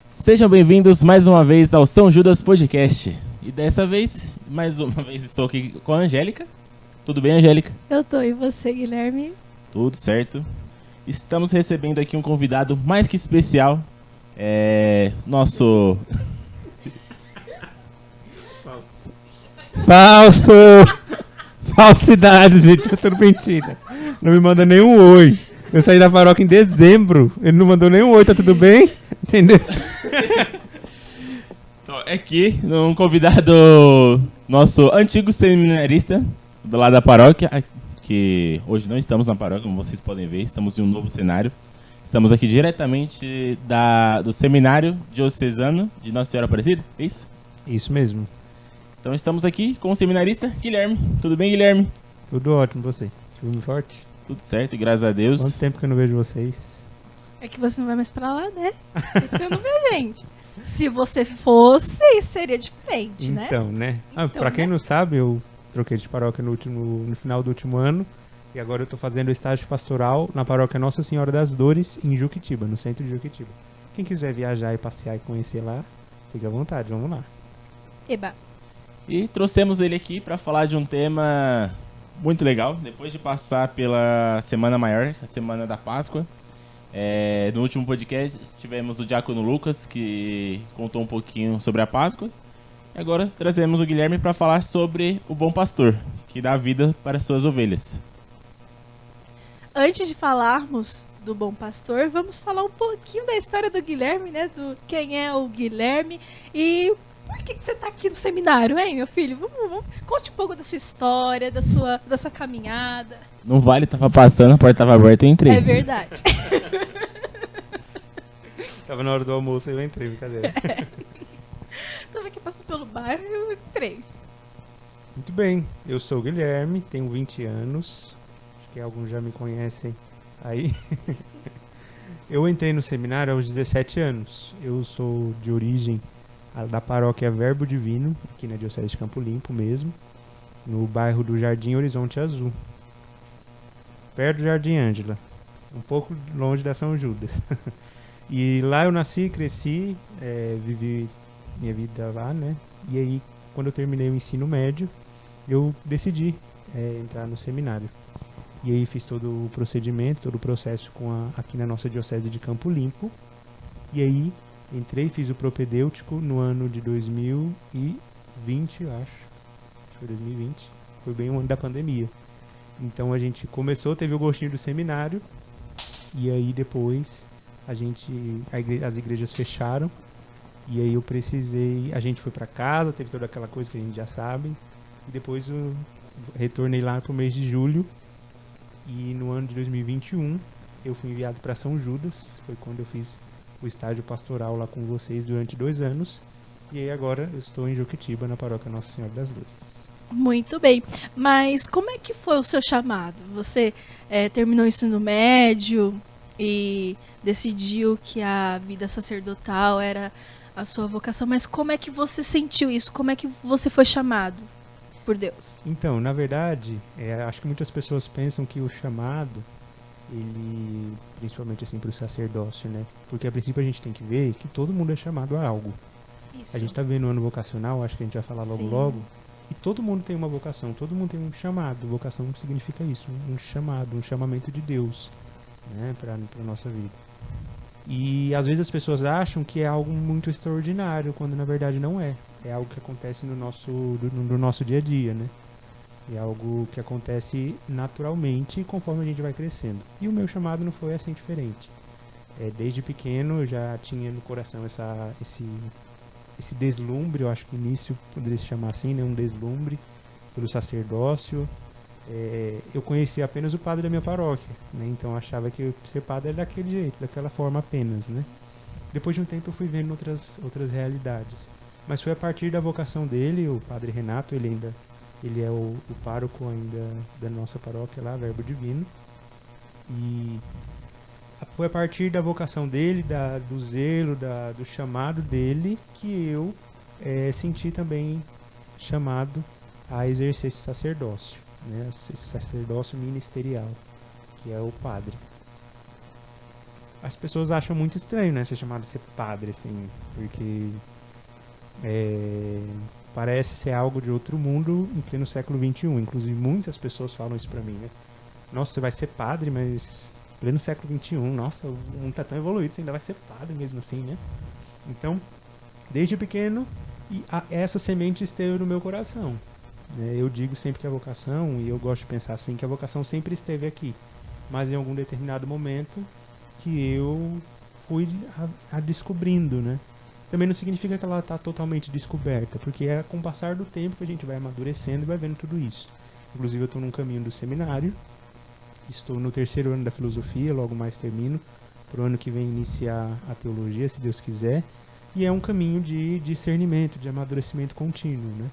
Sejam bem-vindos mais uma vez ao São Judas Podcast. E dessa vez, mais uma vez, estou aqui com a Angélica. Tudo bem, Angélica? Eu tô, e você, Guilherme? Tudo certo. Estamos recebendo aqui um convidado mais que especial. Nosso... Falso! Falsidade, gente, é tudo mentira. Não me manda nenhum oi. Eu saí da paróquia em dezembro, ele não mandou nenhum oi, tá tudo bem? Entendeu? Então, é aqui um convidado, nosso antigo seminarista do lado da paróquia, que hoje não estamos na paróquia, como vocês podem ver, estamos em um novo cenário. Estamos aqui diretamente do Seminário Diocesano de Nossa Senhora Aparecida, é isso? Isso mesmo. Então estamos aqui com o seminarista Guilherme. Tudo bem, Guilherme? Tudo ótimo, você? Firme e forte? Tudo certo, graças a Deus. Quanto tempo que eu não vejo vocês? É que você não vai mais pra lá, né? Isso que eu não vejo, gente. Se você fosse, seria diferente, né? Então, né? Então, Pra quem não sabe, eu troquei de paróquia no final do último ano. E agora eu tô fazendo o estágio pastoral na paróquia Nossa Senhora das Dores, em Juquitiba, no centro de Juquitiba. Quem quiser viajar e passear e conhecer lá, fique à vontade, vamos lá. Eba. E trouxemos ele aqui para falar de um tema muito legal. Depois de passar pela Semana Maior, a Semana da Páscoa. No último podcast tivemos o Diácono Lucas, que contou um pouquinho sobre a Páscoa. E agora trazemos o Guilherme para falar sobre o bom pastor, que dá vida para suas ovelhas. Antes de falarmos do bom pastor, vamos falar um pouquinho da história do Guilherme, né? Do quem é o Guilherme e por que você tá aqui no seminário, hein, meu filho? Vamos. Conte um pouco da sua história, da sua caminhada. Não vale, tava passando, a porta tava aberta e eu entrei. É verdade. Tava na hora do almoço e eu entrei, brincadeira. Tava aqui passando pelo bairro e eu entrei. Muito bem, eu sou o Guilherme, tenho 20 anos, acho que alguns já me conhecem aí. Eu entrei no seminário aos 17 anos, eu sou de origem da paróquia Verbo Divino, aqui na Diocese de Campo Limpo mesmo, no bairro do Jardim Horizonte Azul, perto do Jardim Ângela, um pouco longe da São Judas. E lá eu nasci, cresci, vivi minha vida lá, né? E aí, quando eu terminei o ensino médio, eu decidi entrar no seminário. E aí fiz todo o procedimento, todo o processo aqui na nossa Diocese de Campo Limpo. E aí entrei, fiz o propedêutico no ano de 2020, eu acho. Acho que foi 2020. Foi bem o ano da pandemia. Então a gente começou, teve o gostinho do seminário. E aí depois as igrejas fecharam. E aí a gente foi pra casa, teve toda aquela coisa que a gente já sabe. E depois eu retornei lá pro mês de julho. E no ano de 2021 eu fui enviado para São Judas. Foi quando eu fiz o estágio pastoral lá com vocês durante 2 anos. E aí agora eu estou em Juquitiba, na paróquia Nossa Senhora das Dores. Muito bem, mas como é que foi o seu chamado? Você terminou o ensino médio e decidiu que a vida sacerdotal era a sua vocação, mas como é que você sentiu isso? Como é que você foi chamado por Deus? Então, na verdade, acho que muitas pessoas pensam que o chamado, ele, principalmente assim para o sacerdócio, né? Porque a princípio a gente tem que ver que todo mundo é chamado a algo. Isso. A gente está vendo o ano vocacional, acho que a gente vai falar logo. E todo mundo tem uma vocação, todo mundo tem um chamado. Vocação significa isso, um chamado, um chamamento de Deus, né, para a nossa vida. E às vezes as pessoas acham que é algo muito extraordinário, quando na verdade não é. É algo que acontece no nosso dia a dia, né? É algo que acontece naturalmente conforme a gente vai crescendo. E o meu chamado não foi assim diferente. Desde pequeno eu já tinha no coração esse deslumbre, eu acho que o início poderia se chamar assim, né? Um deslumbre pelo sacerdócio. Eu conhecia apenas o padre da minha paróquia, né? Então eu achava que ser padre era daquele jeito, daquela forma apenas, né? Depois de um tempo eu fui vendo outras realidades. Mas foi a partir da vocação dele, o padre Renato, ele é o pároco ainda da nossa paróquia lá, Verbo Divino. E foi a partir da vocação dele, do zelo, do chamado dele, que eu senti também chamado a exercer esse sacerdócio, né? Esse sacerdócio ministerial, que é o padre. as pessoas acham muito estranho, né, ser chamado de ser padre, assim, porque parece ser algo de outro mundo em pleno século XXI. Inclusive, muitas pessoas falam isso pra mim, né? Nossa, você vai ser padre, mas pleno século XXI, nossa, o mundo tá tão evoluído, você ainda vai ser padre mesmo assim, né? Então, desde pequeno, essa semente esteve no meu coração. Eu digo sempre que a vocação, e eu gosto de pensar assim, que a vocação sempre esteve aqui. Mas em algum determinado momento que eu fui a descobrindo, né? Também não significa que ela está totalmente descoberta, porque é com o passar do tempo que a gente vai amadurecendo e vai vendo tudo isso. Inclusive eu estou num caminho do seminário, estou no 3º ano da filosofia, logo mais termino, para o ano que vem iniciar a teologia, se Deus quiser, e é um caminho de discernimento, de amadurecimento contínuo, né?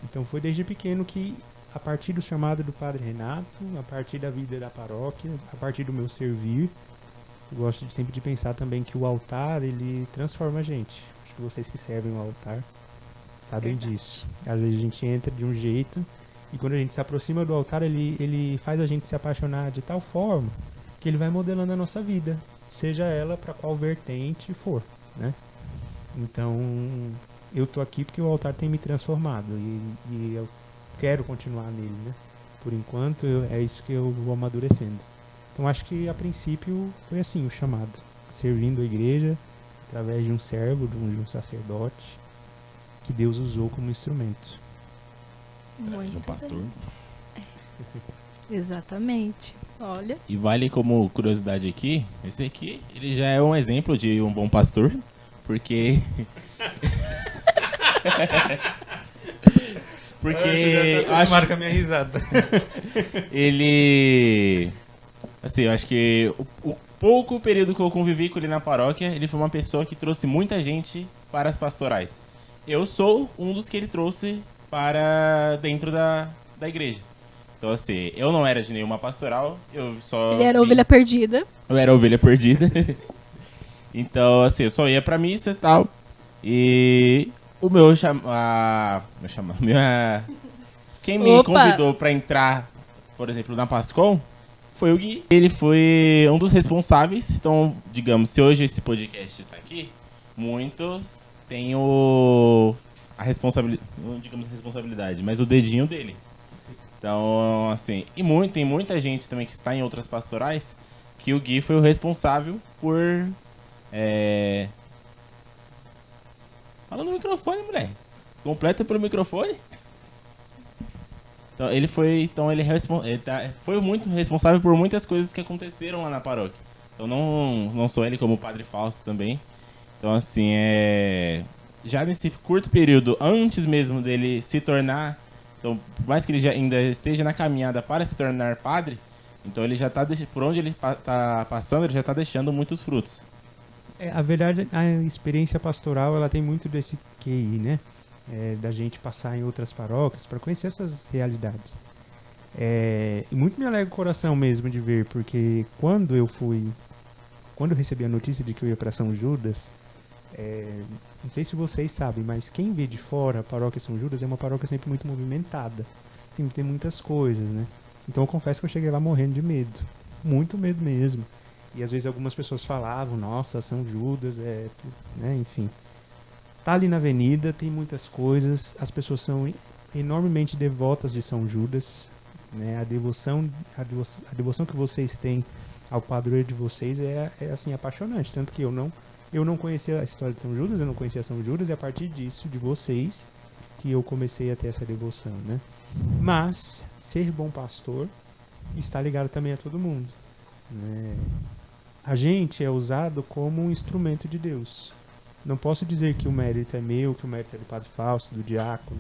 Então foi desde pequeno que, a partir do chamado do Padre Renato, a partir da vida da paróquia, a partir do meu servir, eu gosto sempre de pensar também que o altar, ele transforma a gente. Acho que vocês que servem o altar sabem disso. Às vezes a gente entra de um jeito e quando a gente se aproxima do altar, ele faz a gente se apaixonar de tal forma que ele vai modelando a nossa vida, seja ela para qual vertente for, né? Então, eu tô aqui porque o altar tem me transformado e eu quero continuar nele, né? Por enquanto, é isso que eu vou amadurecendo. Então, acho que a princípio foi assim o chamado, servindo a igreja através de um servo, de um sacerdote, que Deus usou como instrumento. De um pastor. Exatamente. Olha. E vale como curiosidade aqui, esse aqui, ele já é um exemplo de um bom pastor, porque... porque eu acho... marca minha risada. Ele... Assim, eu acho que o pouco período que eu convivi com ele na paróquia, ele foi uma pessoa que trouxe muita gente para as pastorais. Eu sou um dos que ele trouxe para dentro da igreja. Então, assim, eu não era de nenhuma pastoral, eu só... Ele era ovelha perdida. Eu era ovelha perdida. Então, assim, eu só ia pra missa e tal. E o meu quem me convidou pra entrar, por exemplo, na Pascom, foi o Gui. Ele foi um dos responsáveis. Então, digamos, se hoje esse podcast está aqui, muitos têm a responsabilidade, não digamos responsabilidade, mas o dedinho dele. Então, assim, tem muita gente também que está em outras pastorais que o Gui foi o responsável por... Fala no microfone, mulher. Completa pelo microfone. Então, ele foi muito responsável por muitas coisas que aconteceram lá na paróquia. Então, não sou ele como Padre Fausto também. Então, assim, já nesse curto período, antes mesmo dele se tornar... Então, por mais que ele já ainda esteja na caminhada para se tornar padre, então ele já está, por onde ele está passando, ele já está deixando muitos frutos. A verdade, a experiência pastoral, ela tem muito desse QI, né? Da gente passar em outras paróquias para conhecer essas realidades. E muito me alegra o coração mesmo de ver, porque quando eu recebi a notícia de que eu ia para São Judas, não sei se vocês sabem, mas quem vê de fora a paróquia São Judas é uma paróquia sempre muito movimentada. Sempre tem muitas coisas, né? Então eu confesso que eu cheguei lá morrendo de medo. Muito medo mesmo. E às vezes algumas pessoas falavam, nossa, São Judas, né? Enfim. Tá ali na avenida, tem muitas coisas, as pessoas são enormemente devotas de São Judas, né? A devoção que vocês têm ao padroeiro de vocês é assim, apaixonante. Tanto que eu não conhecia a história de São Judas, eu não conhecia São Judas, e é a partir disso, de vocês, que eu comecei a ter essa devoção, né? Mas, ser bom pastor está ligado também a todo mundo, né? A gente é usado como um instrumento de Deus. Não posso dizer que o mérito é meu, que o mérito é do Padre Fausto, do diácono,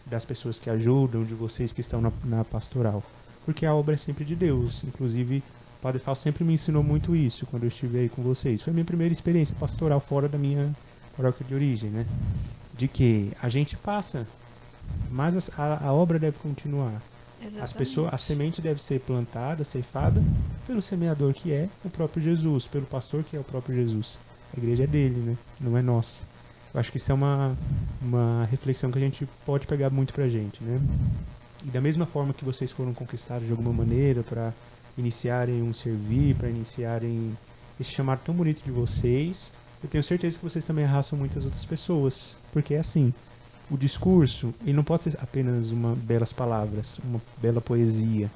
das pessoas que ajudam, de vocês que estão na pastoral. Porque a obra é sempre de Deus. Inclusive, o Padre Fausto sempre me ensinou muito isso quando eu estive aí com vocês. Foi a minha primeira experiência pastoral fora da minha paróquia de origem, né? De que a gente passa, mas a obra deve continuar. A semente deve ser plantada, ceifada, pelo semeador que é o próprio Jesus, pelo pastor que é o próprio Jesus. A igreja é dele, né? Não é nossa. Eu acho que isso é uma reflexão que a gente pode pegar muito pra gente, né? E da mesma forma que vocês foram conquistados de alguma maneira para iniciarem um servir, para iniciarem esse chamado tão bonito de vocês. Eu tenho certeza que vocês também arrastam muitas outras pessoas. Porque é assim, o discurso, ele não pode ser apenas belas palavras, uma bela poesia,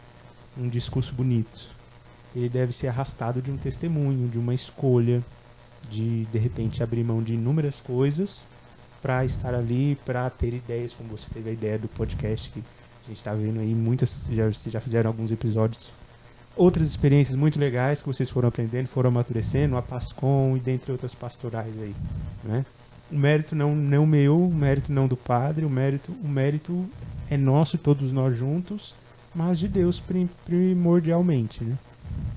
um discurso bonito. Ele deve ser arrastado de um testemunho, de uma escolha, de repente abrir mão de inúmeras coisas para estar ali, para ter ideias, como você teve a ideia do podcast que a gente está vendo aí, muitas já fizeram alguns episódios, outras experiências muito legais que vocês foram aprendendo, foram amadurecendo, a Pascom e dentre outras pastorais aí, né? O mérito não meu, o mérito não do padre, o mérito é nosso, todos nós juntos, mas de Deus primordialmente, né?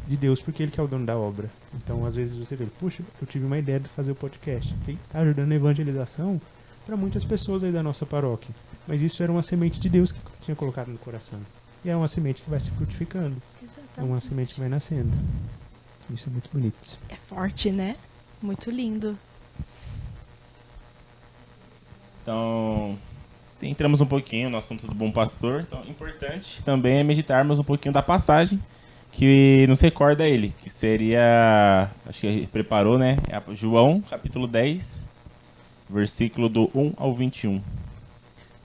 De Deus, porque Ele que é o dono da obra. Então, às vezes você vê, puxa, eu tive uma ideia de fazer o podcast, que está ajudando a evangelização para muitas pessoas aí da nossa paróquia. Mas isso era uma semente de Deus que tinha colocado no coração. E é uma semente que vai se frutificando. Exatamente. É uma semente que vai nascendo. Isso é muito bonito. É forte, né? Muito lindo. Então, entramos um pouquinho no assunto do bom pastor. Então, importante também é meditarmos um pouquinho da passagem que nos recorda ele, que seria, acho que ele preparou, né? É João, capítulo 10, versículo do 1 ao 21.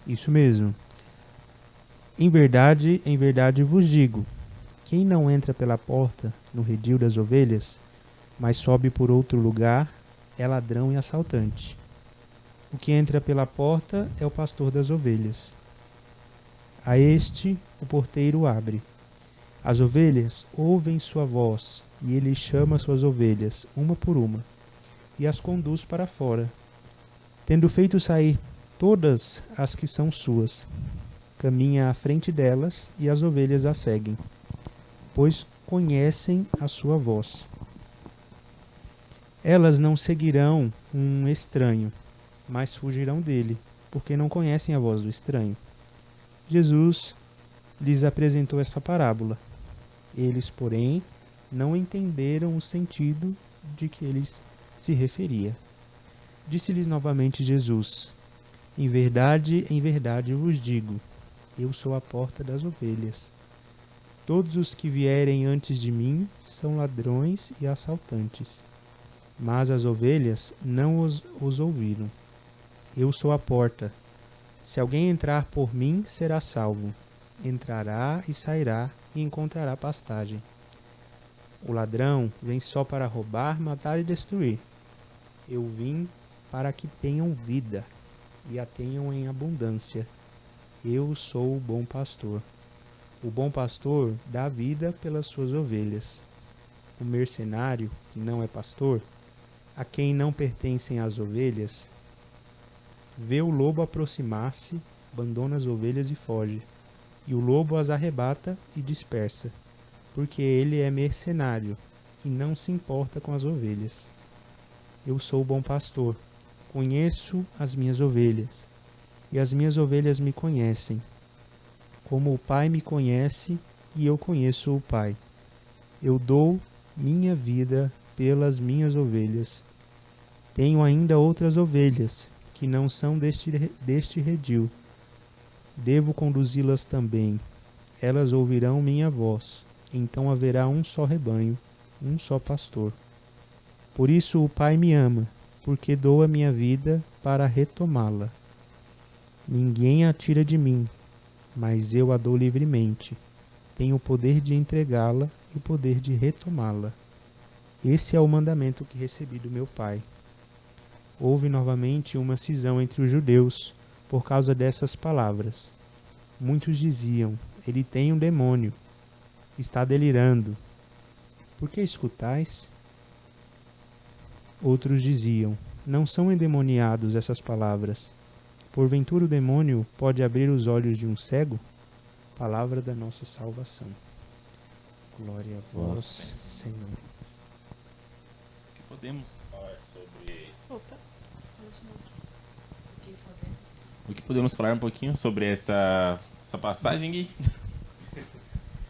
Isso mesmo. Em verdade vos digo, quem não entra pela porta no redil das ovelhas, mas sobe por outro lugar, é ladrão e assaltante. O que entra pela porta é o pastor das ovelhas. A este o porteiro abre. As ovelhas ouvem sua voz, e ele chama suas ovelhas, uma por uma, e as conduz para fora. Tendo feito sair todas as que são suas, caminha à frente delas, e as ovelhas a seguem, pois conhecem a sua voz. Elas não seguirão um estranho, mas fugirão dele, porque não conhecem a voz do estranho. Jesus lhes apresentou essa parábola. Eles, porém, não entenderam o sentido de que ele se referia. Disse-lhes novamente Jesus: em verdade vos digo, eu sou a porta das ovelhas. Todos os que vierem antes de mim são ladrões e assaltantes, mas as ovelhas não os ouviram. Eu sou a porta. Se alguém entrar por mim, será salvo. Entrará e sairá e encontrará pastagem. O ladrão vem só para roubar, matar e destruir. Eu vim para que tenham vida e a tenham em abundância. Eu sou o bom pastor. O bom pastor dá vida pelas suas ovelhas. O mercenário, que não é pastor, a quem não pertencem as ovelhas, vê o lobo aproximar-se, abandona as ovelhas e foge. E o lobo as arrebata e dispersa, porque ele é mercenário e não se importa com as ovelhas. Eu sou o bom pastor, conheço as minhas ovelhas, e as minhas ovelhas me conhecem, como o Pai me conhece e eu conheço o Pai. Eu dou minha vida pelas minhas ovelhas. Tenho ainda outras ovelhas, que não são deste redil. Devo conduzi-las também. Elas ouvirão minha voz. Então haverá um só rebanho, um só pastor. Por isso o Pai me ama, porque dou a minha vida para retomá-la. Ninguém a tira de mim, mas eu a dou livremente. Tenho o poder de entregá-la e o poder de retomá-la. Esse é o mandamento que recebi do meu Pai. Houve novamente uma cisão entre os judeus por causa dessas palavras. Muitos diziam: ele tem um demônio, está delirando. Por que escutais? Outros diziam: não são endemoniados essas palavras. Porventura o demônio pode abrir os olhos de um cego? Palavra da nossa salvação. Glória a vós, Senhor. O que podemos falar sobre... Opa. O que podemos falar um pouquinho sobre essa passagem, Gui?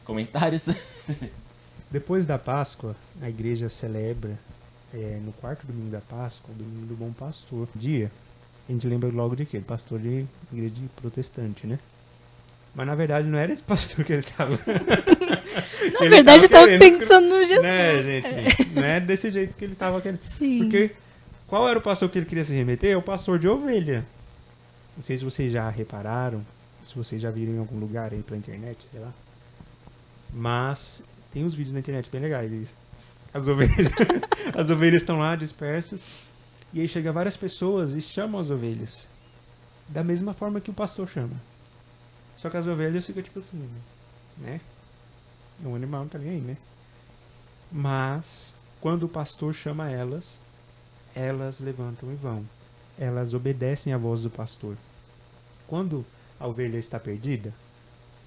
Comentários? Depois da Páscoa, a igreja celebra, no quarto domingo da Páscoa, o domingo do Bom Pastor. Dia, a gente lembra logo de quê? Do pastor de igreja protestante, né? Mas na verdade não era esse pastor que ele estava. que ele verdade, eu tava querendo, pensando no Jesus. né, gente? Não é desse jeito que ele tava querendo. Sim. Porque qual era o pastor que ele queria se remeter? É o pastor de ovelha. Não sei se vocês já repararam, se vocês já viram em algum lugar aí pela internet, sei lá. Mas tem uns vídeos na internet bem legais. As ovelhas, as ovelhas estão lá dispersas. E aí chega várias pessoas e chamam as ovelhas. Da mesma forma que o pastor chama. Só que as ovelhas ficam tipo assim, né? É um animal, não tá nem aí, né? Mas, quando o pastor chama elas, elas levantam e vão. Elas obedecem à voz do pastor. Quando a ovelha está perdida,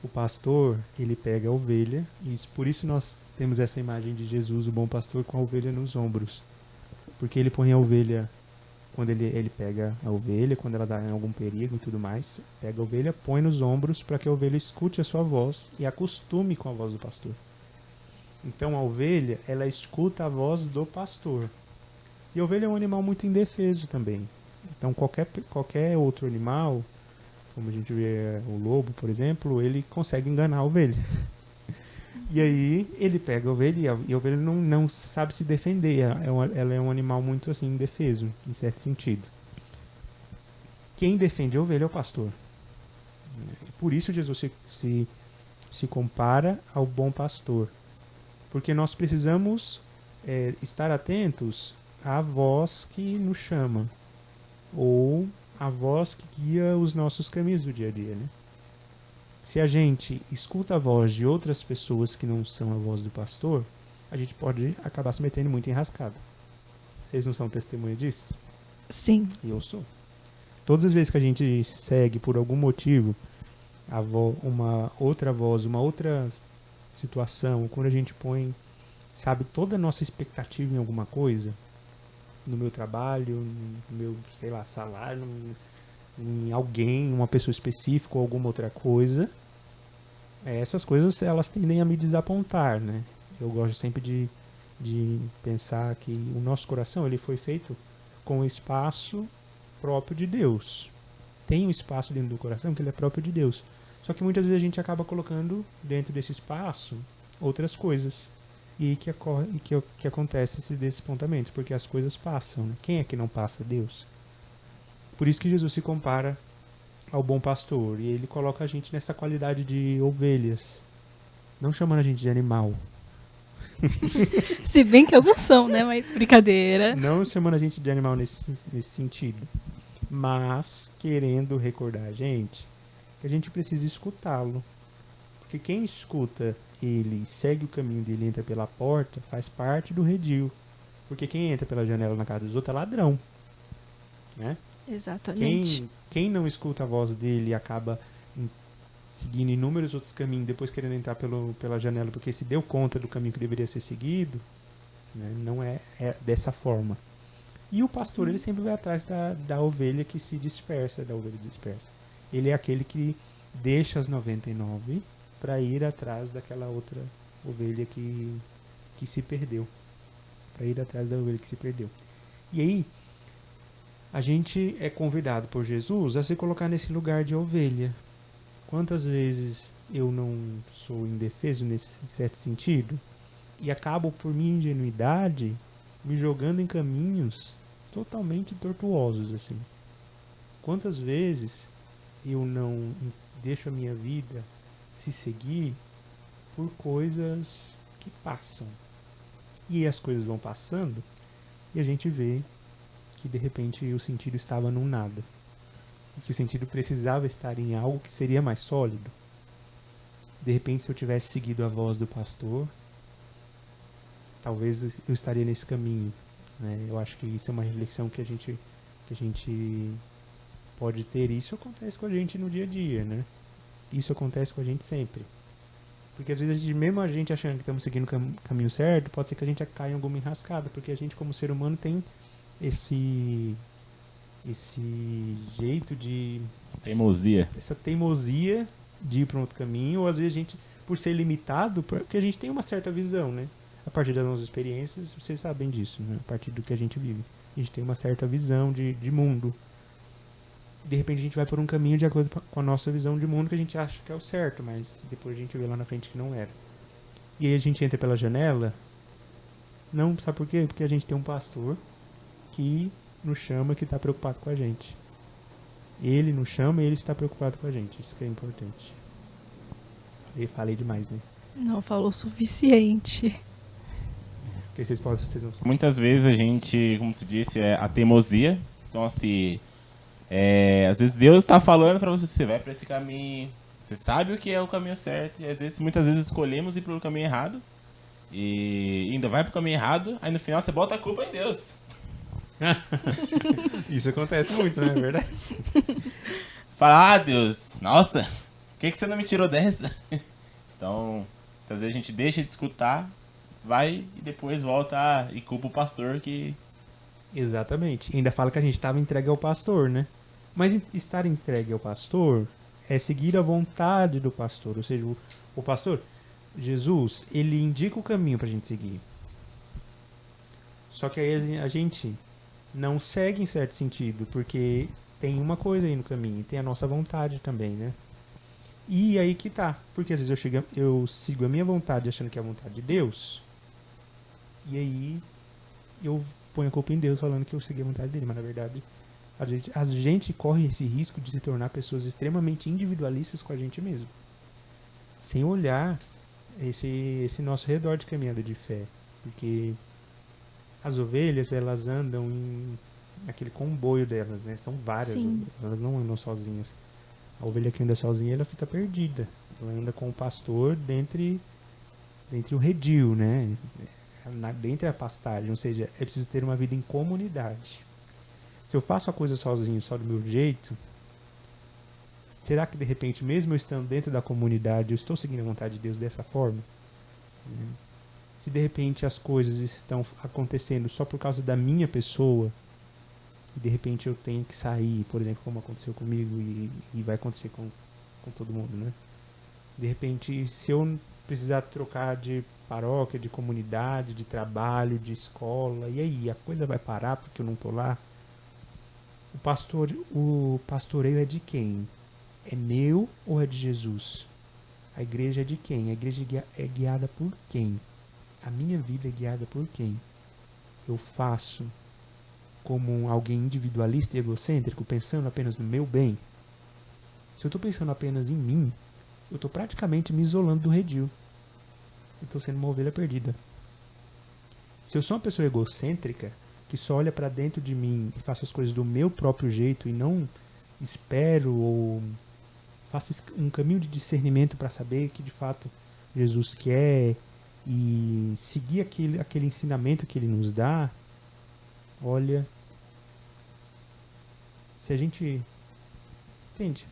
o pastor, ele pega a ovelha, e por isso nós temos essa imagem de Jesus, o bom pastor, com a ovelha nos ombros. Porque ele põe a ovelha, quando ele pega a ovelha, quando ela dá em algum perigo e tudo mais, pega a ovelha, põe nos ombros para que a ovelha escute a sua voz e acostume com a voz do pastor. Então a ovelha, ela escuta a voz do pastor. E a ovelha é um animal muito indefeso também. Então qualquer outro animal, como a gente vê o lobo, por exemplo, ele consegue enganar a ovelha. E aí ele pega a ovelha e a ovelha não sabe se defender. Ela é um animal muito assim indefeso, em certo sentido. Quem defende a ovelha é o pastor. Por isso Jesus se compara ao bom pastor. Porque nós precisamos estar atentos à voz que nos chama. Ou a voz que guia os nossos caminhos do dia a dia, né? Se a gente escuta a voz de outras pessoas que não são a voz do pastor, a gente pode acabar se metendo muito em rascada. Vocês não são testemunha disso? Sim. Eu sou. Todas as vezes que a gente segue por algum motivo uma outra voz, uma outra situação, quando a gente põe, sabe, toda a nossa expectativa em alguma coisa, no meu trabalho, no meu, sei lá, salário, em alguém, uma pessoa específica ou alguma outra coisa, essas coisas elas tendem a me desapontar, né? Eu gosto sempre de pensar que o nosso coração ele foi feito com o espaço próprio de Deus. Tem um espaço dentro do coração que ele é próprio de Deus. Só que muitas vezes a gente acaba colocando dentro desse espaço outras coisas. E aí que acontece esse despontamento, porque as coisas passam, né? Quem é que não passa? Deus. Por isso que Jesus se compara ao bom pastor. E ele coloca a gente nessa qualidade de ovelhas. Não chamando a gente de animal. Se bem que alguns são, né? Mas brincadeira. Não chamando a gente de animal nesse sentido. Mas querendo recordar a gente que a gente precisa escutá-lo. Porque quem escuta ele, segue o caminho dele e entra pela porta, faz parte do redil. Porque quem entra pela janela na casa dos outros é ladrão. Né? Exatamente. Quem não escuta a voz dele e acaba seguindo inúmeros outros caminhos, depois querendo entrar pela janela porque se deu conta do caminho que deveria ser seguido, né? Não é dessa forma. E o pastor, ele sempre vai atrás da ovelha que se dispersa, da ovelha dispersa. Ele é aquele que deixa as 99 para ir atrás daquela outra ovelha que se perdeu. Para ir atrás da ovelha que se perdeu. E aí, a gente é convidado por Jesus a se colocar nesse lugar de ovelha. Quantas vezes eu não sou indefeso nesse certo sentido e acabo por minha ingenuidade me jogando em caminhos totalmente tortuosos assim. Quantas vezes eu não deixo a minha vida se seguir por coisas que passam. E as coisas vão passando e a gente vê que de repente o sentido estava num nada. E que o sentido precisava estar em algo que seria mais sólido. De repente, se eu tivesse seguido a voz do pastor, talvez eu estaria nesse caminho. Né? Eu acho que isso é uma reflexão que a gente pode ter. Isso acontece com a gente no dia a dia, né? Isso acontece com a gente sempre. Porque às vezes, mesmo a gente achando que estamos seguindo o caminho certo, pode ser que a gente caia em alguma enrascada, porque a gente, como ser humano, tem esse jeito de... Teimosia. Essa teimosia de ir para um outro caminho, ou às vezes a gente, por ser limitado, porque a gente tem uma certa visão, né? A partir das nossas experiências, vocês sabem disso, né? A partir do que a gente vive. A gente tem uma certa visão de mundo. De repente a gente vai por um caminho de acordo com a nossa visão de mundo que a gente acha que é o certo, mas depois a gente vê lá na frente que não era. E aí a gente entra pela janela. Não, sabe por quê? Porque a gente tem um pastor que nos chama, que está preocupado com a gente. Ele nos chama e ele está preocupado com a gente. Isso que é importante. Eu falei demais, né? Não falou o suficiente. Porque vocês vão... Muitas vezes a gente, como se disse, é a teimosia. Então, assim, às vezes Deus está falando para você vai para esse caminho. Você sabe o que é o caminho certo. E às vezes, muitas vezes escolhemos ir pelo caminho errado. E ainda vai pro caminho errado. Aí no final você bota a culpa em Deus. Isso acontece muito, né? É verdade? Fala, Deus, nossa, por que você não me tirou dessa? Então, às vezes a gente deixa de escutar, vai e depois volta e culpa o pastor que... Exatamente. Ainda fala que a gente estava entregue ao pastor, né? Mas estar entregue ao pastor é seguir a vontade do pastor. Ou seja, o pastor, Jesus, ele indica o caminho pra gente seguir. Só que aí a gente não segue em certo sentido, porque tem uma coisa aí no caminho, tem a nossa vontade também, né? E aí que tá, porque às vezes eu sigo a minha vontade achando que é a vontade de Deus, e aí eu ponho a culpa em Deus falando que eu segui a vontade dele, mas na verdade a gente corre esse risco de se tornar pessoas extremamente individualistas com a gente mesmo, sem olhar esse nosso redor de caminhada de fé, porque as ovelhas, elas andam naquele comboio delas, né? São várias Sim. ovelhas, elas não andam sozinhas. A ovelha que anda sozinha, ela fica perdida. Ela anda com o pastor dentre o redil, né? Dentre a pastagem, ou seja, é preciso ter uma vida em comunidade. Se eu faço a coisa sozinho, só do meu jeito, será que de repente, mesmo eu estando dentro da comunidade, eu estou seguindo a vontade de Deus dessa forma? Se de repente as coisas estão acontecendo só por causa da minha pessoa, e de repente eu tenho que sair, por exemplo, como aconteceu comigo e vai acontecer com todo mundo, né? De repente, se eu precisar trocar de paróquia, de comunidade, de trabalho, de escola, e aí, a coisa vai parar porque eu não tô lá? O pastoreio é de quem? É meu ou é de Jesus? A igreja é de quem? A igreja é guiada por quem? A minha vida é guiada por quem? Eu faço como alguém individualista e egocêntrico, pensando apenas no meu bem? Se eu estou pensando apenas em mim, eu estou praticamente me isolando do redil. Eu estou sendo uma ovelha perdida. Se eu sou uma pessoa egocêntrica, que só olha para dentro de mim e faço as coisas do meu próprio jeito e não espero ou faço um caminho de discernimento para saber que de fato Jesus quer e seguir aquele ensinamento que ele nos dá, olha, se a gente... Entende?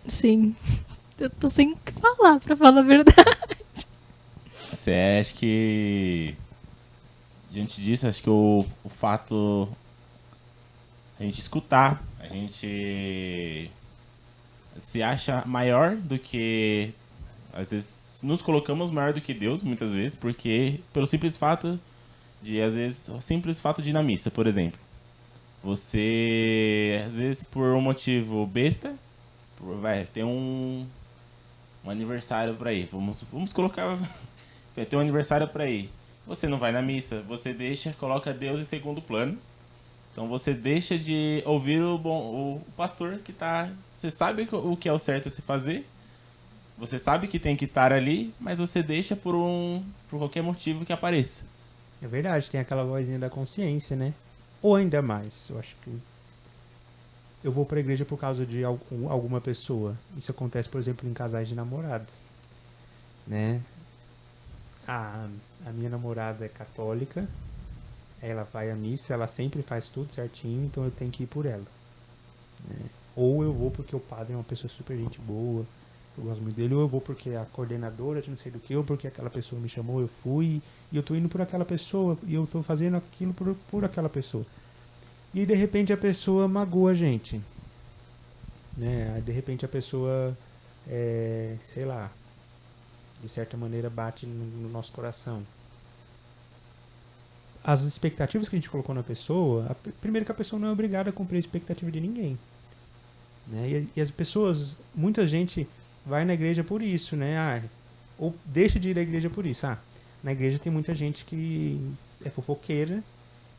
Sim. Eu tô sem o que falar, pra falar a verdade. Você acha que... Diante disso, acho que o fato... A gente escutar, a gente se acha maior do que... Às vezes nos colocamos maior do que Deus, muitas vezes, porque pelo simples fato de, às vezes, o simples fato de ir na missa, por exemplo. Você, às vezes, por um motivo besta, vai ter um aniversário pra ir. Vamos colocar... Vai ter um aniversário pra ir. Você não vai na missa, você coloca Deus em segundo plano. Então você deixa de ouvir o pastor que tá... Você sabe o que é o certo a se fazer. Você sabe que tem que estar ali, mas você deixa por qualquer motivo que apareça. É verdade, tem aquela vozinha da consciência, né? Ou ainda mais, eu acho que eu vou pra igreja por causa de alguma pessoa. Isso acontece, por exemplo, em casais de namorados, né? A minha namorada é católica, ela vai à missa, ela sempre faz tudo certinho, então eu tenho que ir por ela, né? Ou eu vou porque o padre é uma pessoa super gente boa, eu gosto muito dele, ou eu vou porque a coordenadora de não sei do que, ou porque aquela pessoa me chamou, eu fui, e eu tô indo por aquela pessoa, e eu tô fazendo aquilo por aquela pessoa. E de repente a pessoa magoa a gente, né? De repente a pessoa, sei lá, de certa maneira bate no nosso coração. As expectativas que a gente colocou na pessoa, primeiro que a pessoa não é obrigada a cumprir a expectativa de ninguém, né? E as pessoas, muita gente vai na igreja por isso, né? Ou deixa de ir à igreja por isso. Na igreja tem muita gente que é fofoqueira,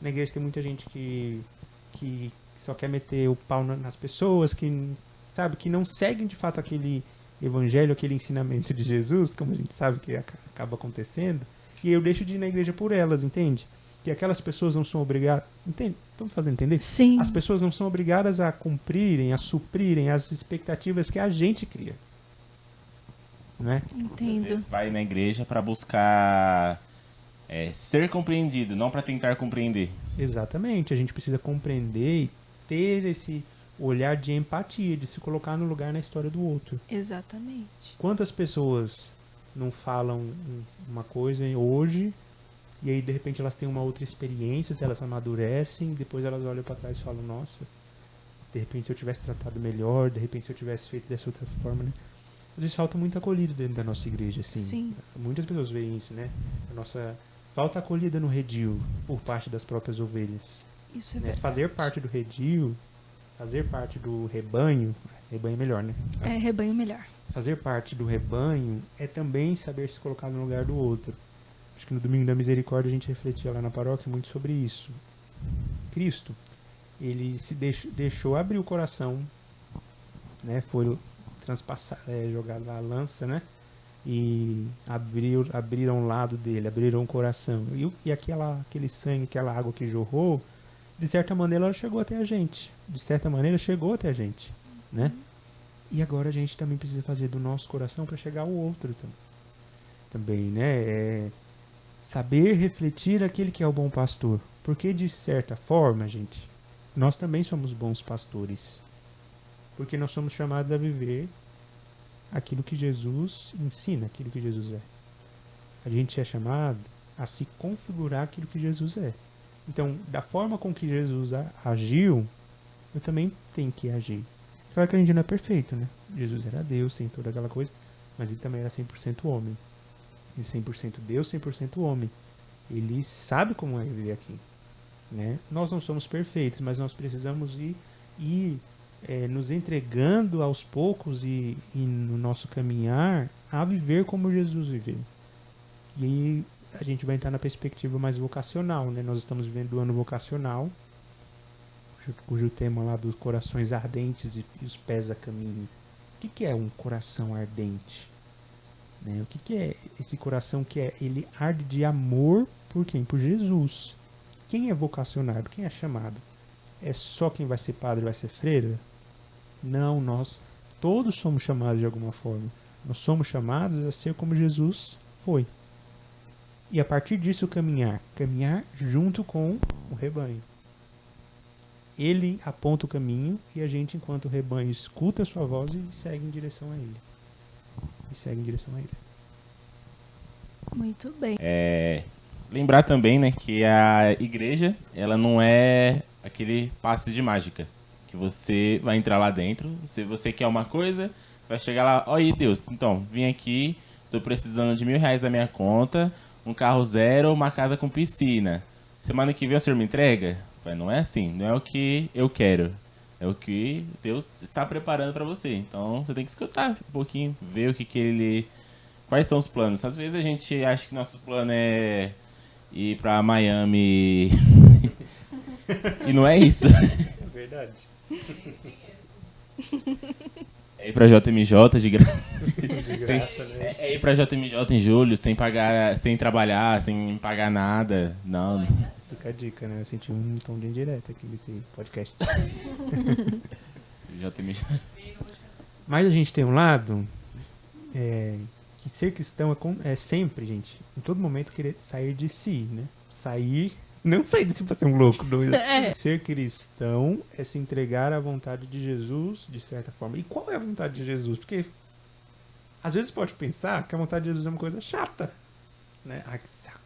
na igreja tem muita gente que só quer meter o pau nas pessoas, que, sabe, que não seguem de fato aquele evangelho, aquele ensinamento de Jesus, como a gente sabe que acaba acontecendo, e eu deixo de ir na igreja por elas, entende? Que aquelas pessoas não são obrigadas, entende? Estão me fazendo entender? Sim. As pessoas não são obrigadas a cumprirem, a suprirem as expectativas que a gente cria. Não é? Às Entendo. vezes vai na igreja para buscar ser compreendido, não para tentar compreender. Exatamente, a gente precisa compreender e ter esse olhar de empatia, de se colocar no lugar na história do outro. Exatamente. Quantas pessoas não falam uma coisa hoje e aí de repente elas têm uma outra experiência, elas amadurecem, depois elas olham para trás e falam, nossa, de repente se eu tivesse tratado melhor, de repente se eu tivesse feito dessa outra forma, né? Às vezes falta muita acolhida dentro da nossa igreja, assim. Sim. Muitas pessoas veem isso, né? Falta acolhida no redil por parte das próprias ovelhas. Isso é Né? verdade. Fazer parte do redil, fazer parte do rebanho é melhor, né? É rebanho melhor. Fazer parte do rebanho é também saber se colocar no lugar do outro. Acho que no Domingo da Misericórdia a gente refletia lá na paróquia muito sobre isso. Cristo, ele se deixou abrir o coração, né? Foi transpassar, jogado a lança, né? E abriram o lado dele, abriram o coração. E aquele sangue, aquela água que jorrou, de certa maneira ela chegou até a gente. De certa maneira chegou até a gente, né? E agora a gente também precisa fazer do nosso coração para chegar ao outro também, né? Saber refletir aquele que é o bom pastor. Porque de certa forma, gente, nós também somos bons pastores. Porque nós somos chamados a viver aquilo que Jesus ensina, aquilo que Jesus é. A gente é chamado a se configurar aquilo que Jesus é. Então, da forma com que Jesus agiu, eu também tenho que agir. Claro que a gente não é perfeito, né? Jesus era Deus, tem toda aquela coisa, mas ele também era 100% homem. Ele 100% Deus, 100% homem. Ele sabe como é viver aqui, né? Nós não somos perfeitos, mas nós precisamos ir nos entregando aos poucos e no nosso caminhar a viver como Jesus viveu. E aí a gente vai entrar na perspectiva mais vocacional, né? Nós estamos vivendo o ano vocacional, cujo tema lá dos corações ardentes e os pés a caminho. O que é um coração ardente? Né? O que é esse coração que ele arde de amor por quem? Por Jesus. Quem é vocacionado? Quem é chamado? É só quem vai ser padre vai ser freira? Não, nós todos somos chamados de alguma forma. Nós somos chamados a ser como Jesus foi. E a partir disso caminhar junto com o rebanho. Ele aponta o caminho e a gente, enquanto rebanho, escuta a sua voz e segue em direção a ele. Muito bem. Lembrar também, né, que a igreja, ela não é aquele passe de mágica. Que você vai entrar lá dentro, se você quer uma coisa, vai chegar lá, aí Deus, então, vim aqui, tô precisando de R$1.000 da minha conta, um carro zero, uma casa com piscina. Semana que vem o senhor me entrega? Não é assim, não é o que eu quero, é o que Deus está preparando para você. Então você tem que escutar um pouquinho, ver o que ele... Quais são os planos? Às vezes a gente acha que nosso plano é ir para Miami e não é isso. É verdade. É ir pra JMJ de graça. De graça, né? É ir pra JMJ em julho, sem pagar, sem trabalhar, sem pagar nada. Não. Fica a dica, né? Eu senti um tom de indireta aqui nesse podcast. JMJ. Mas a gente tem um lado que ser cristão é sempre, gente, em todo momento querer sair de si, né? Não sair de si pra ser um louco, doido. Ser cristão é se entregar à vontade de Jesus, de certa forma. E qual é a vontade de Jesus? Porque às vezes pode pensar que a vontade de Jesus é uma coisa chata, né? Ai, que saco.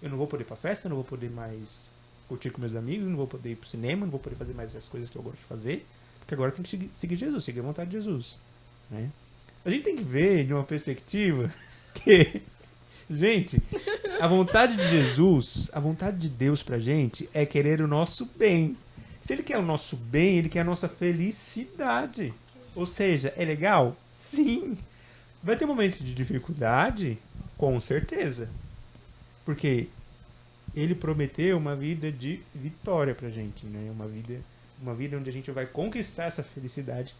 Eu não vou poder ir pra festa, eu não vou poder mais curtir com meus amigos, não vou poder ir pro cinema, não vou poder fazer mais as coisas que eu gosto de fazer, porque agora eu tenho que seguir Jesus, seguir a vontade de Jesus, né? A gente tem que ver de uma perspectiva que, gente, a vontade de Jesus, a vontade de Deus pra gente é querer o nosso bem. Se ele quer o nosso bem, ele quer a nossa felicidade. Ou seja, é legal? Sim. Vai ter momentos de dificuldade, com certeza. Porque ele prometeu uma vida de vitória pra gente, né? Uma vida onde a gente vai conquistar essa felicidade,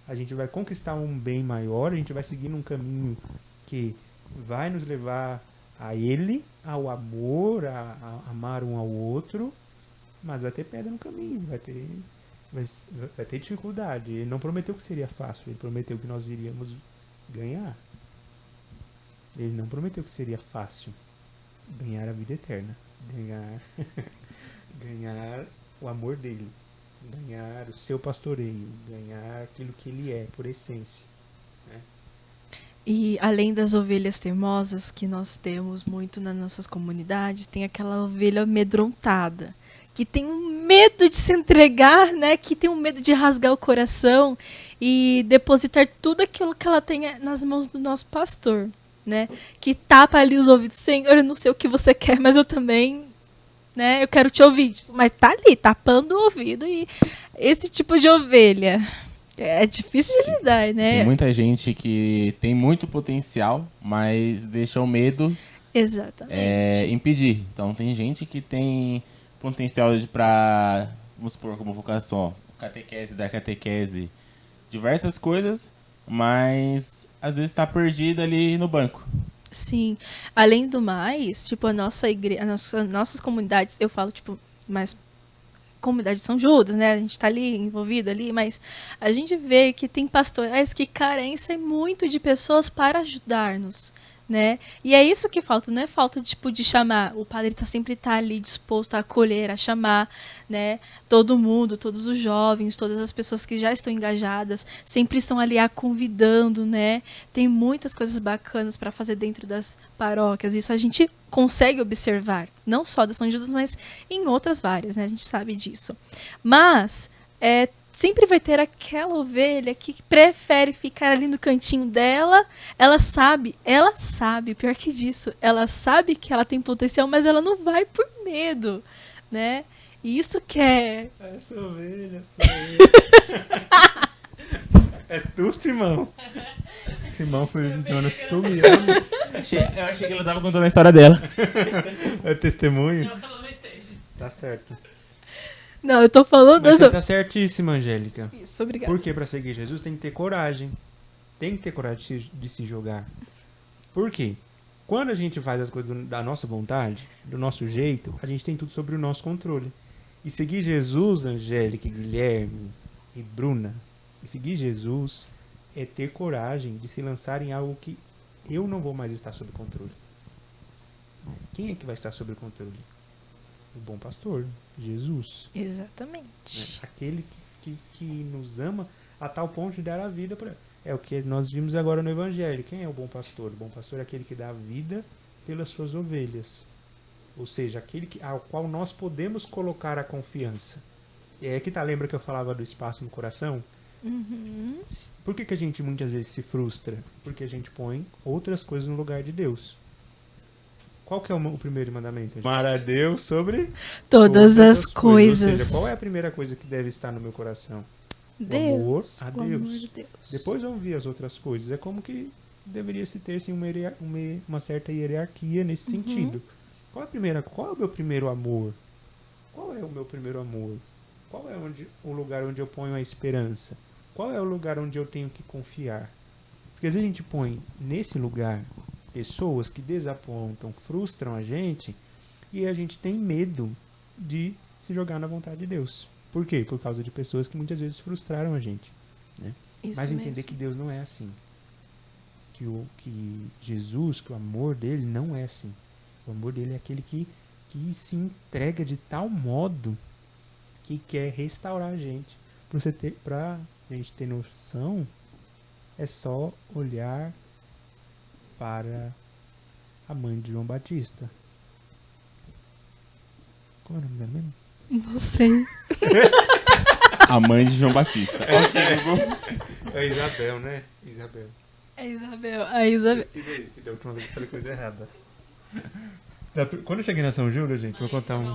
a gente vai conquistar um bem maior, a gente vai seguir num caminho que vai nos levar a ele, ao amor, a amar um ao outro, mas vai ter pedra no caminho, vai ter dificuldade. Ele não prometeu que seria fácil, ele prometeu que nós iríamos ganhar. Ele não prometeu que seria fácil ganhar a vida eterna, ganhar o amor dele, ganhar o seu pastoreio, ganhar aquilo que ele é por essência, né? E além das ovelhas teimosas que nós temos muito nas nossas comunidades, tem aquela ovelha amedrontada, que tem um medo de se entregar, né? Que tem um medo de rasgar o coração e depositar tudo aquilo que ela tem nas mãos do nosso pastor, né? Que tapa ali os ouvidos. Senhor, eu não sei o que você quer, mas eu também, né? Eu quero te ouvir. Tipo, mas tá ali, tapando o ouvido. E esse tipo de ovelha é difícil de lidar, né? Tem muita gente que tem muito potencial, mas deixa o medo Exatamente. impedir. Então tem gente que tem potencial para, vamos supor, como vocação, catequese, dar catequese, diversas coisas, mas às vezes está perdido ali no banco. Sim. Além do mais, tipo, a nossa igreja, nossas comunidades, eu falo, tipo, mais comunidade de São Judas, né? A gente tá ali, envolvido ali, mas a gente vê que tem pastorais que carecem muito de pessoas para ajudar-nos, né? E é isso que falta, não é falta tipo, de chamar. O padre sempre tá ali disposto a acolher, a chamar, né? Todo mundo, todos os jovens, todas as pessoas que já estão engajadas, sempre estão ali a convidando, né? Tem muitas coisas bacanas para fazer dentro das paróquias. Isso a gente consegue observar, não só da São Judas, mas em outras várias, né? A gente sabe disso. Mas sempre vai ter aquela ovelha que prefere ficar ali no cantinho dela. Ela sabe, pior que disso, ela sabe que ela tem potencial, mas ela não vai por medo, né? E isso que é... Essa ovelha sou eu. É tu, Simão. Simão foi o Jonas, tu me amas. Eu achei que ela tava contando a história dela. É testemunho? Eu falo no stage. Tá certo. Não, eu tô falando... Mas você tá certíssima, Angélica. Isso, obrigada. Porque pra seguir Jesus tem que ter coragem. Tem que ter coragem de se jogar. Por quê? Quando a gente faz as coisas da nossa vontade, do nosso jeito, a gente tem tudo sobre o nosso controle. E seguir Jesus, Angélica, Guilherme e Bruna, e seguir Jesus é ter coragem de se lançar em algo que eu não vou mais estar sob controle. Quem é que vai estar sob controle? O bom pastor, Jesus. Exatamente. Aquele que nos ama a tal ponto de dar a vida para... É o que nós vimos agora no Evangelho. Quem é o bom pastor? O bom pastor é aquele que dá a vida pelas suas ovelhas. Ou seja, aquele ao qual nós podemos colocar a confiança. E é que tá, lembra que eu falava do espaço no coração? Uhum. Por que a gente muitas vezes se frustra? Porque a gente põe outras coisas no lugar de Deus. Qual que é o primeiro mandamento? Amar a Deus sobre Todas as Ou coisas. seja, qual é a primeira coisa que deve estar no meu coração? Deus, o amor a o amor Deus. de Deus. Depois vamos ver as outras coisas. É como que deveria se ter assim, uma certa hierarquia nesse sentido. Qual é o meu primeiro amor? Qual é o meu primeiro amor? Qual é o lugar onde eu ponho a esperança? Qual é o lugar onde eu tenho que confiar? Porque às vezes a gente põe nesse lugar pessoas que desapontam, frustram a gente, e a gente tem medo de se jogar na vontade de Deus. Por quê? Por causa de pessoas que muitas vezes frustraram a gente. Né? Isso Mas entender mesmo. que Deus não é assim. Que Jesus, que o amor dele não é assim. O amor dele é aquele que se entrega de tal modo que quer restaurar a gente. Pra gente ter noção, é só olhar para a mãe de João Batista. Qual é o nome dela mesmo? Não sei. A mãe de João Batista. É Isabel, né? Isabel. É Isabel. A Isabel. Que da última vez eu falei coisa errada. Quando eu cheguei na São Judas, gente, vou contar um...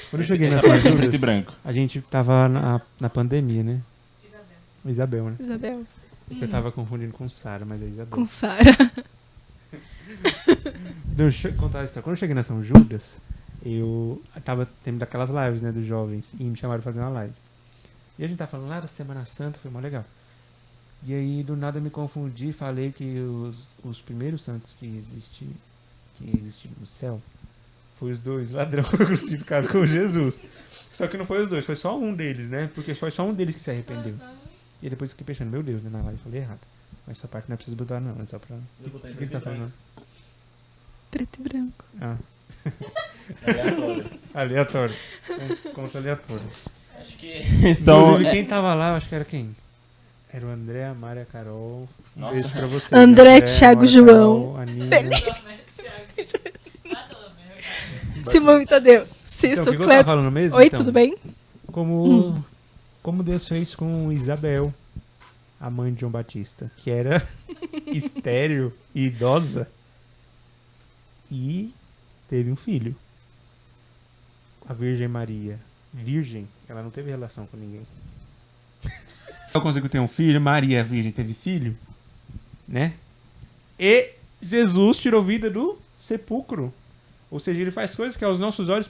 Quando eu cheguei na Essa São parte é preto e Judas, branco. a gente tava na pandemia, né? Isabel, né? Isabel. Eu tava confundindo com Sara, mas é Isabel. Com Sara. Deixa eu contar a história. Quando eu cheguei na São Judas, eu tava tendo daquelas lives, né, dos jovens, e me chamaram pra fazer uma live. E a gente tava falando lá da Semana Santa, foi mó legal. E aí, do nada, eu me confundi e falei que os primeiros santos que existiram no céu foi os dois ladrões crucificados com Jesus. Só que não foi os dois, foi só um deles, né? Porque foi só um deles que se arrependeu. E depois eu fiquei pensando, meu Deus, né, na live, falei errado. Mas essa parte não é preciso botar não, é só pra... O que ele tá falando? Preto e branco. Ah, Aleatório. aleatório. Conta aleatório. Acho que são... Inclusive, quem tava lá, eu acho que era quem? Era o André, a Mari, a Carol. Um Nossa. beijo pra vocês. André, Thiago, Mari, João. Carol, a Nina. Simão e Tadeu. Então, Cisto, o que eu tava Cleto. falando mesmo? Oi, Então, tudo bem? como Deus fez com Isabel, a mãe de João Batista, que era estéril e idosa, e teve um filho. A Virgem Maria. Virgem, ela não teve relação com ninguém. Eu consigo ter um filho, Maria, a Virgem, teve filho, né? E Jesus tirou vida do sepulcro. Ou seja, ele faz coisas que aos nossos olhos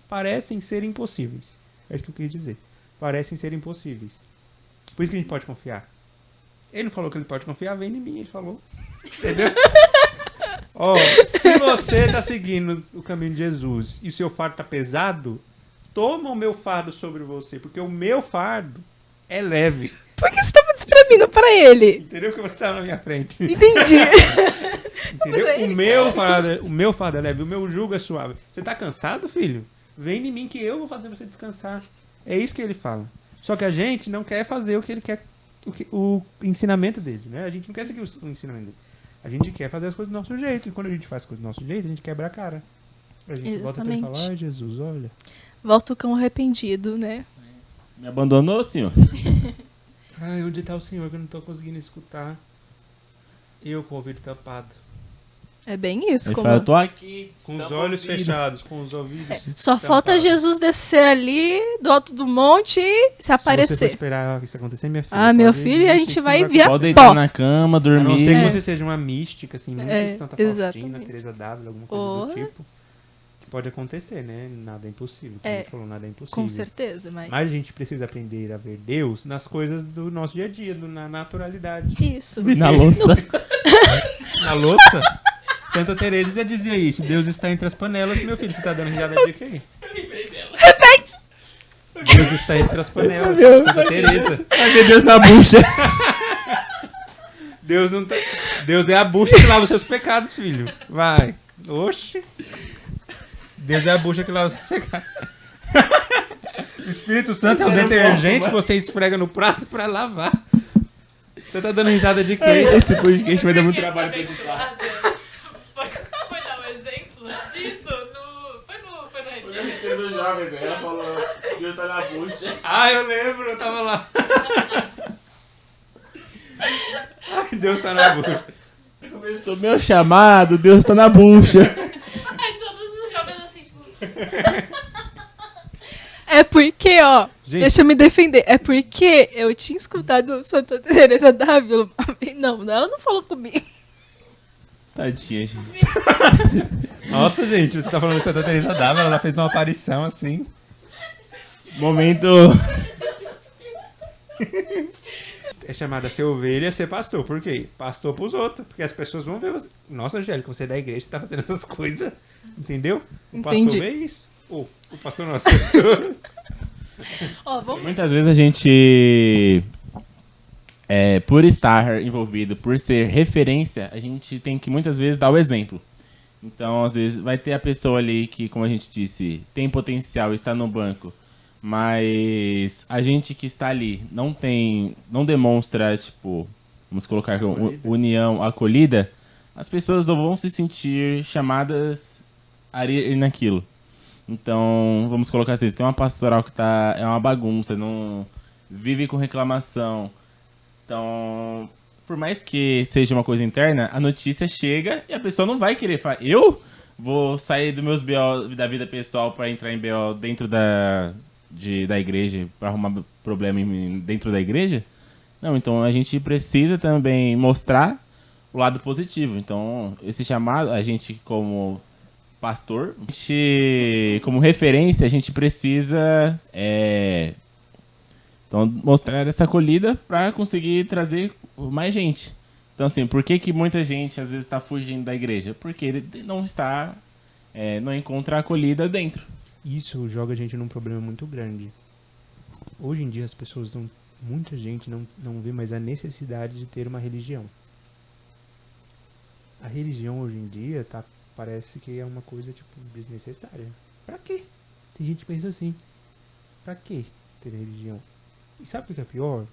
parecem ser impossíveis. É isso que eu quis dizer. Parecem ser impossíveis. Por isso que a gente pode confiar. Ele não falou que ele pode confiar, vem em mim, ele falou. Entendeu? Ó, se você tá seguindo o caminho de Jesus e o seu fardo tá pesado, toma o meu fardo sobre você, porque o meu fardo é leve. Por que você tava espremendo pra ele? Entendeu que você tá na minha frente? Entendi. Entendeu? Mas é O meu fardo é leve, o meu jugo é suave. Você tá cansado, filho? Vem em mim que eu vou fazer você descansar. É isso que ele fala. Só que a gente não quer fazer o que ele quer, o ensinamento dele, né? A gente não quer seguir o ensinamento dele. A gente quer fazer as coisas do nosso jeito. E quando a gente faz as coisas do nosso jeito, a gente quebra a cara. A gente volta pra ele e fala, ai Jesus, olha. Volta o cão arrependido, né? Me abandonou, senhor? Ai, onde tá o Senhor que eu não tô conseguindo escutar? Eu com o ouvido tampado. É bem isso. Ele Como... fala, eu tô aqui. Com os tampa olhos o ouvido. fechados, com os ouvidos. Só tampados. falta Jesus descer ali do alto do monte e se Se você for aparecer. esperar isso acontecer, minha filha. Ah, meu pode filho, e a desistir gente que vai você virar Pode pó. deitar na cama, A não dormir. ser que É. você seja uma mística, assim, muito É, Santa Faustina, exatamente. Teresa d'Ávila, alguma coisa Oh. do tipo. Que pode acontecer, né? Nada é impossível. Como É, a gente falou, nada é impossível. Com certeza, mas... Mas a gente precisa aprender a ver Deus nas coisas do nosso dia a dia, na naturalidade. Isso. Na louça. Na louça, Santa Teresa já dizia isso. Deus está entre as panelas. Meu filho, você tá dando risada de quem? Eu lembrei dela. Deus está entre as panelas. Meu Santa Teresa. Ai, meu Deus, na bucha. Deus não tá... Deus é a bucha que lava os seus pecados, filho. Vai. Oxi. Deus é a bucha que lava os seus pecados. O Espírito Santo é o detergente que você esfrega no prato pra lavar. Você tá dando risada de quem? Esse podcast vai dar muito trabalho pra editar. Foi dar um exemplo disso foi no retiro. Retiro dos jovens, ela falou, Deus tá na bucha. Ah, eu lembro, eu tava lá. Ai, Deus tá na bucha. Começou meu chamado, Deus tá na bucha. Aí todos os jovens assim, tipo, É porque, ó, Gente. deixa eu me defender. É porque eu tinha escutado Santa Teresa d'Ávila uma vez. Não, ela não falou comigo. Tadinha, gente. Nossa, gente, você tá falando de Santa Teresa d'Ávila, ela fez uma aparição assim. Momento... É chamada ser ovelha, ser pastor. Por quê? Pastor pros outros. Porque as pessoas vão ver você. Nossa, Angélica, você é da igreja, você tá fazendo essas coisas. Entendeu? O pastor Entendi. vê isso. O pastor não, as pessoas. Ó, vamos... Muitas vezes a gente, por estar envolvido, por ser referência, a gente tem que muitas vezes dar o exemplo. Então, às vezes, vai ter a pessoa ali que, como a gente disse, tem potencial, está no banco, mas a gente que está ali não demonstra, tipo, vamos colocar união, acolhida, as pessoas não vão se sentir chamadas a ir naquilo. Então, vamos colocar assim, tem uma pastoral que é uma bagunça, não vive com reclamação. Então, por mais que seja uma coisa interna, a notícia chega e a pessoa não vai querer falar, eu vou sair dos meus BO da vida pessoal para entrar em BO dentro da igreja, para arrumar problema dentro da igreja? Não, então a gente precisa também mostrar o lado positivo. Então, esse chamado, a gente como pastor, como referência, a gente precisa então, mostrar essa acolhida para conseguir trazer mais gente. Então, assim, por que que muita gente às vezes está fugindo da igreja? Porque ele não está, não encontra acolhida dentro. Isso joga a gente num problema muito grande. Hoje em dia as pessoas não, muita gente não vê mais a necessidade de ter uma religião. A religião hoje em dia parece que é uma coisa tipo desnecessária. Pra quê? Tem gente que pensa assim. Pra quê ter religião? E sabe o que é pior?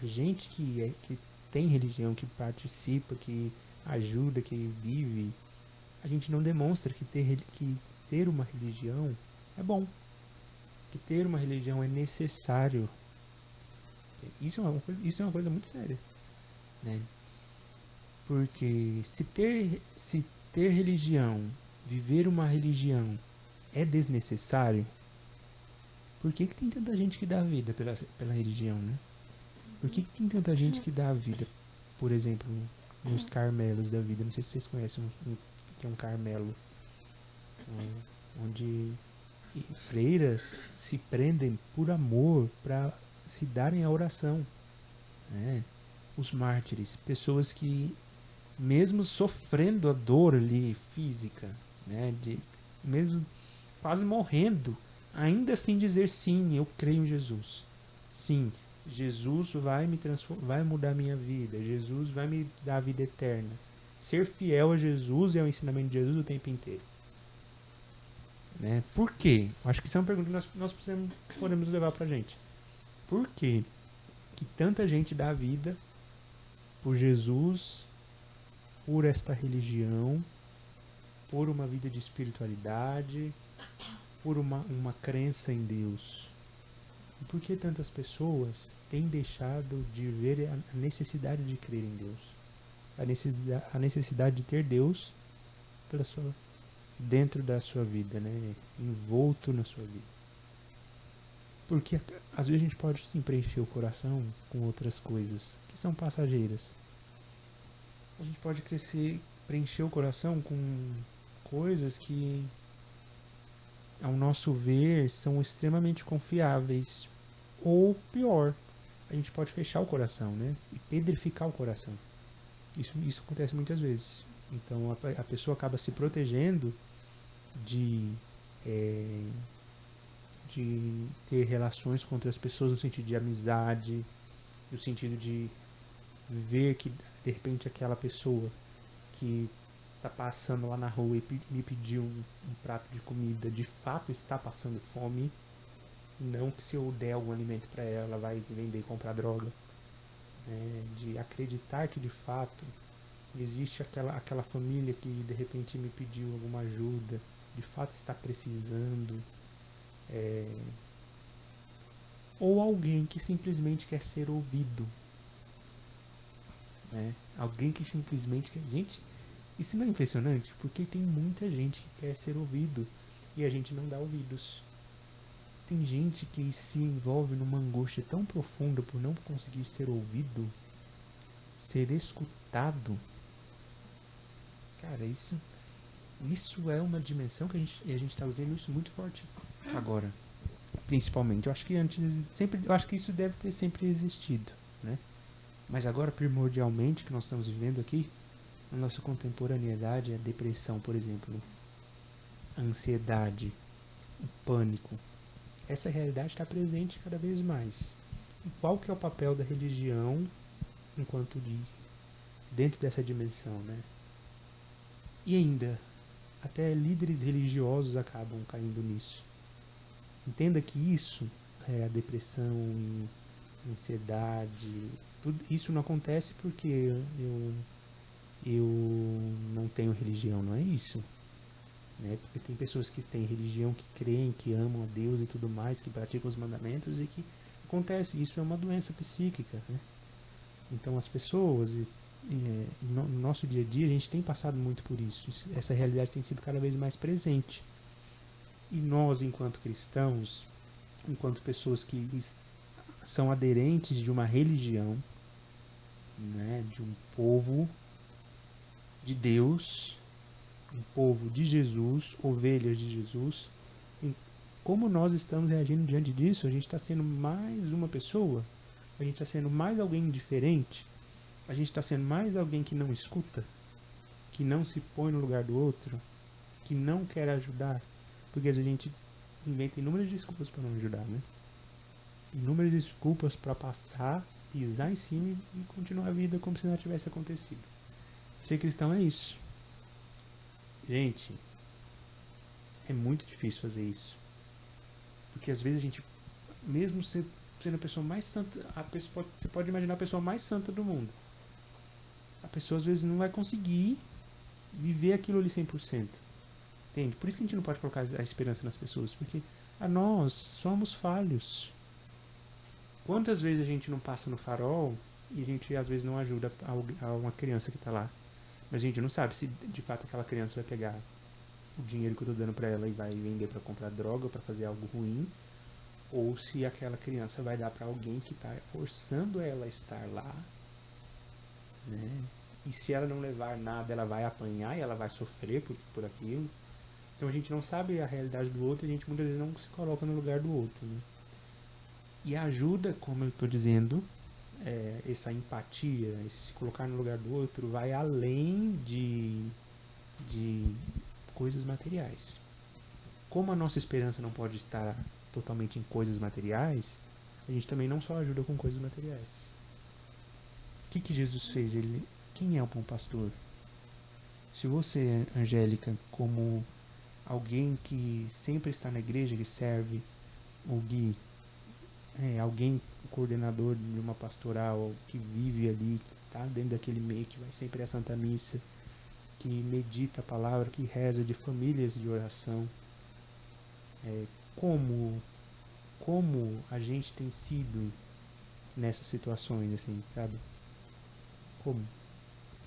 A gente que tem religião, que participa, que ajuda, que vive, a gente não demonstra que ter uma religião é bom. Que ter uma religião é necessário. Isso é uma coisa muito séria, né? Porque se ter religião, viver uma religião é desnecessário, por que tem tanta gente que dá a vida pela religião, né? Por que tem tanta gente que dá a vida, por exemplo, nos Carmelos da vida? Não sei se vocês conhecem o que é um Carmelo, onde freiras se prendem por amor para se darem a oração, né? Os mártires, pessoas que mesmo sofrendo a dor ali física, né, mesmo quase morrendo, ainda assim dizer sim, eu creio em Jesus. Sim, Jesus vai vai mudar minha vida. Jesus vai me dar a vida eterna. Ser fiel a Jesus e ao ensinamento de Jesus o tempo inteiro. Né? Por quê? Acho que isso é uma pergunta que nós podemos levar pra gente. Por quê que tanta gente dá a vida por Jesus, por esta religião, por uma vida de espiritualidade, por uma crença em Deus? E por que tantas pessoas têm deixado de ver a necessidade de crer em Deus? A necessidade de ter Deus dentro da sua vida, né? Envolto na sua vida. Porque às vezes a gente pode sim preencher o coração com outras coisas que são passageiras. A gente pode preencher o coração com coisas que, ao nosso ver, são extremamente confiáveis. Ou pior, a gente pode fechar o coração, né? E pedrificar o coração. Isso acontece muitas vezes. Então a pessoa acaba se protegendo de ter relações com outras pessoas no sentido de amizade, no sentido de ver que de repente aquela pessoa que está passando lá na rua e me pediu um prato de comida de fato está passando fome, não que se eu der algum alimento para ela, ela vai vender e comprar droga. De acreditar que de fato existe aquela família que de repente me pediu alguma ajuda, de fato está precisando, ou alguém que simplesmente quer ser ouvido, né? Alguém que simplesmente quer... Gente, isso não é impressionante? Porque tem muita gente que quer ser ouvido e a gente não dá ouvidos. Tem gente que se envolve numa angústia tão profunda por não conseguir ser ouvido, ser escutado. Cara, isso é uma dimensão que a gente tá vivendo isso muito forte agora. Principalmente. Eu acho que isso deve ter sempre existido, né? Mas agora, primordialmente, que nós estamos vivendo aqui, na nossa contemporaneidade, a depressão, por exemplo, a ansiedade, o pânico. Essa realidade está presente cada vez mais. E qual que é o papel da religião enquanto diz dentro dessa dimensão, né? E ainda, até líderes religiosos acabam caindo nisso. Entenda que isso, a depressão, a ansiedade, tudo isso não acontece porque eu não tenho religião, não é isso. Né? Porque tem pessoas que têm religião, que creem, que amam a Deus e tudo mais, que praticam os mandamentos e que acontece. Isso é uma doença psíquica, né? Então as pessoas, no nosso dia a dia, a gente tem passado muito por isso. Essa realidade tem sido cada vez mais presente. E nós, enquanto cristãos, enquanto pessoas que são aderentes de uma religião, né, de um povo de Deus, um povo de Jesus, ovelhas de Jesus. E como nós estamos reagindo diante disso? A gente está sendo mais uma pessoa? A gente está sendo mais alguém diferente? A gente está sendo mais alguém que não escuta? Que não se põe no lugar do outro? Que não quer ajudar? Porque a gente inventa inúmeras desculpas para não ajudar, né? Inúmeras desculpas para passar, pisar em cima e continuar a vida como se nada tivesse acontecido. Ser cristão é isso. Gente, é muito difícil fazer isso. Porque às vezes a gente, mesmo sendo a pessoa mais santa, você pode imaginar a pessoa mais santa do mundo. A pessoa às vezes não vai conseguir viver aquilo ali 100%. Entende? Por isso que a gente não pode colocar a esperança nas pessoas. Porque nós somos falhos. Quantas vezes a gente não passa no farol e a gente às vezes não ajuda a uma criança que está lá. Mas a gente não sabe se de fato aquela criança vai pegar o dinheiro que eu estou dando para ela e vai vender para comprar droga, para fazer algo ruim. Ou se aquela criança vai dar para alguém que está forçando ela a estar lá. Né? E se ela não levar nada, ela vai apanhar e ela vai sofrer por aquilo. Então a gente não sabe a realidade do outro e a gente muitas vezes não se coloca no lugar do outro. Né? E a ajuda, como eu estou dizendo, essa empatia, esse se colocar no lugar do outro, vai além de coisas materiais. Como a nossa esperança não pode estar totalmente em coisas materiais, a gente também não só ajuda com coisas materiais. O que Jesus fez? Quem é o bom pastor? Se você, Angélica, como alguém que sempre está na igreja, que serve, o Gui, alguém, o coordenador de uma pastoral, que vive ali, que está dentro daquele meio, que vai sempre à Santa Missa, que medita a palavra, que reza, de famílias de oração, como a gente tem sido nessas situações, assim, sabe? Como?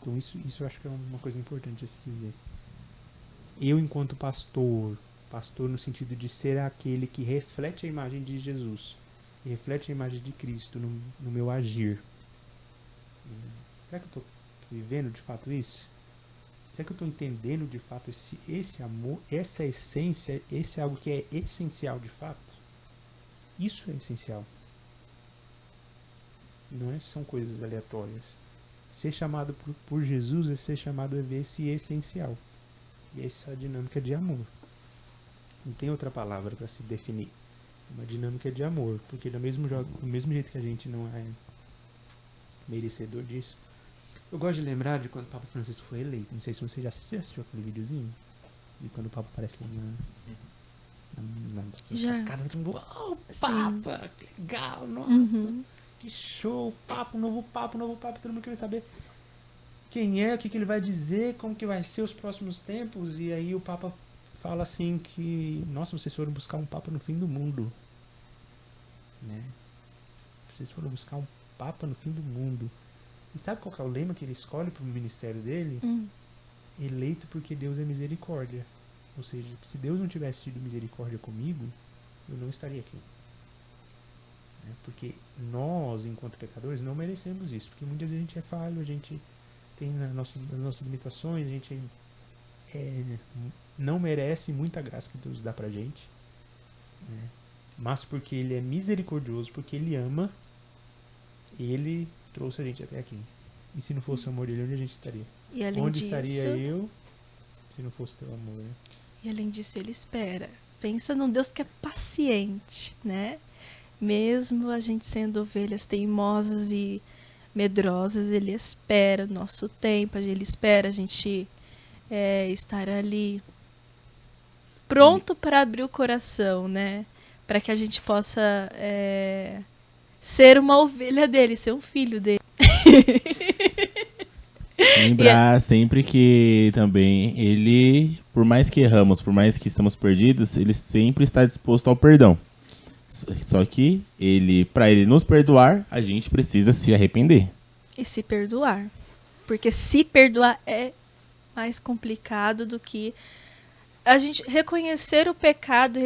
Então isso eu acho que é uma coisa importante a se dizer. Eu, enquanto pastor no sentido de ser aquele que reflete a imagem de Jesus, reflete a imagem de Cristo no meu agir. Será que eu estou vivendo de fato isso? Será que eu estou entendendo de fato esse amor, essa essência, esse é algo que é essencial de fato? Isso é essencial. Não são coisas aleatórias. Ser chamado por Jesus é ser chamado a ver esse essencial. E essa dinâmica de amor. Não tem outra palavra para se definir. Uma dinâmica de amor. Porque do mesmo jeito que a gente não é merecedor disso. Eu gosto de lembrar de quando o Papa Francisco foi eleito. Não sei se você já assistiu aquele videozinho. De quando o Papa aparece lá já. Cara, todo mundo, Papa, que legal, nossa. Que show, novo Papa, todo mundo queria saber quem é, o que ele vai dizer, como que vai ser os próximos tempos. E aí o Papa fala assim que, nossa, vocês foram buscar um Papa no fim do mundo, né? Vocês foram buscar um Papa no fim do mundo. E sabe qual que é o lema que ele escolhe para o ministério dele? Eleito porque Deus é misericórdia. Ou seja, se Deus não tivesse tido misericórdia comigo, eu não estaria aqui. Porque nós, enquanto pecadores, não merecemos isso. Porque muitas vezes a gente é falho, a gente tem as nossas limitações, a gente não merece muita graça que Deus dá pra gente. Né? Mas porque Ele é misericordioso, porque Ele ama, Ele trouxe a gente até aqui. E se não fosse o amor dele, onde a gente estaria? E além onde disso, estaria eu se não fosse teu amor? Né? E além disso, Ele espera. Pensa num Deus que é paciente, né? Mesmo a gente sendo ovelhas teimosas e medrosas, Ele espera o nosso tempo, Ele espera a gente estar ali pronto para abrir o coração, né? Para que a gente possa ser uma ovelha dele, ser um filho dele. Lembrar sempre que também Ele, por mais que erramos, por mais que estamos perdidos, Ele sempre está disposto ao perdão. Só que para ele nos perdoar, a gente precisa se arrepender. E se perdoar. Porque se perdoar é mais complicado do que a gente reconhecer o pecado,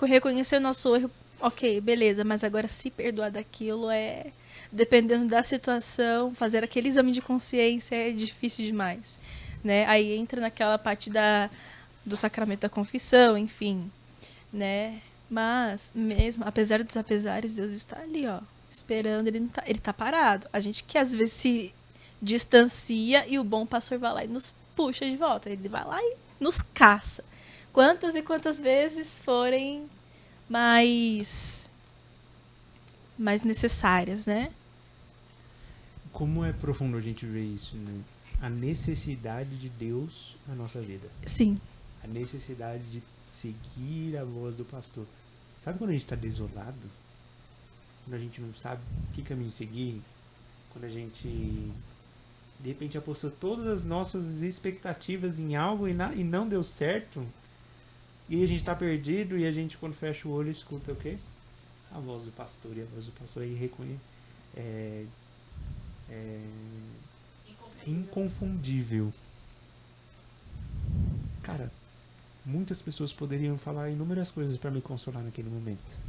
reconhecer o nosso erro. ok, beleza, mas agora se perdoar daquilo é, dependendo da situação, fazer aquele exame de consciência é difícil demais, né? Aí entra naquela parte do sacramento da confissão, enfim, né? Mas, mesmo, apesar dos apesares, Deus está ali, ó, esperando, ele tá parado. A gente que às vezes se distancia e o bom pastor vai lá e nos puxa de volta. Ele vai lá e nos caça. Quantas e quantas vezes forem mais necessárias, né? Como é profundo a gente ver isso, né? A necessidade de Deus na nossa vida. Sim, A necessidade de seguir a voz do pastor. Sabe quando a gente está desolado? Quando a gente não sabe que caminho seguir? Quando a gente, de repente, apostou todas as nossas expectativas em algo e não deu certo? E a gente está perdido e a gente, quando fecha o olho, escuta o quê? A voz do pastor. E a voz do pastor aí é inconfundível. Cara, muitas pessoas poderiam falar inúmeras coisas para me consolar naquele momento.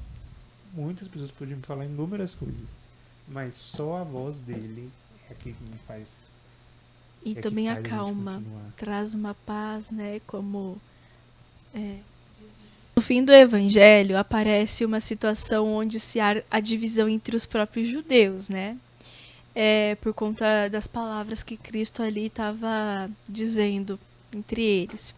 Muitas pessoas poderiam falar inúmeras coisas. Mas só a voz dele é que me faz... e é que também faz a gente acalma, continuar. traz uma paz, né? Como no fim do evangelho aparece uma situação onde se há a divisão entre os próprios judeus, né? Por conta das palavras que Cristo ali estava dizendo entre eles.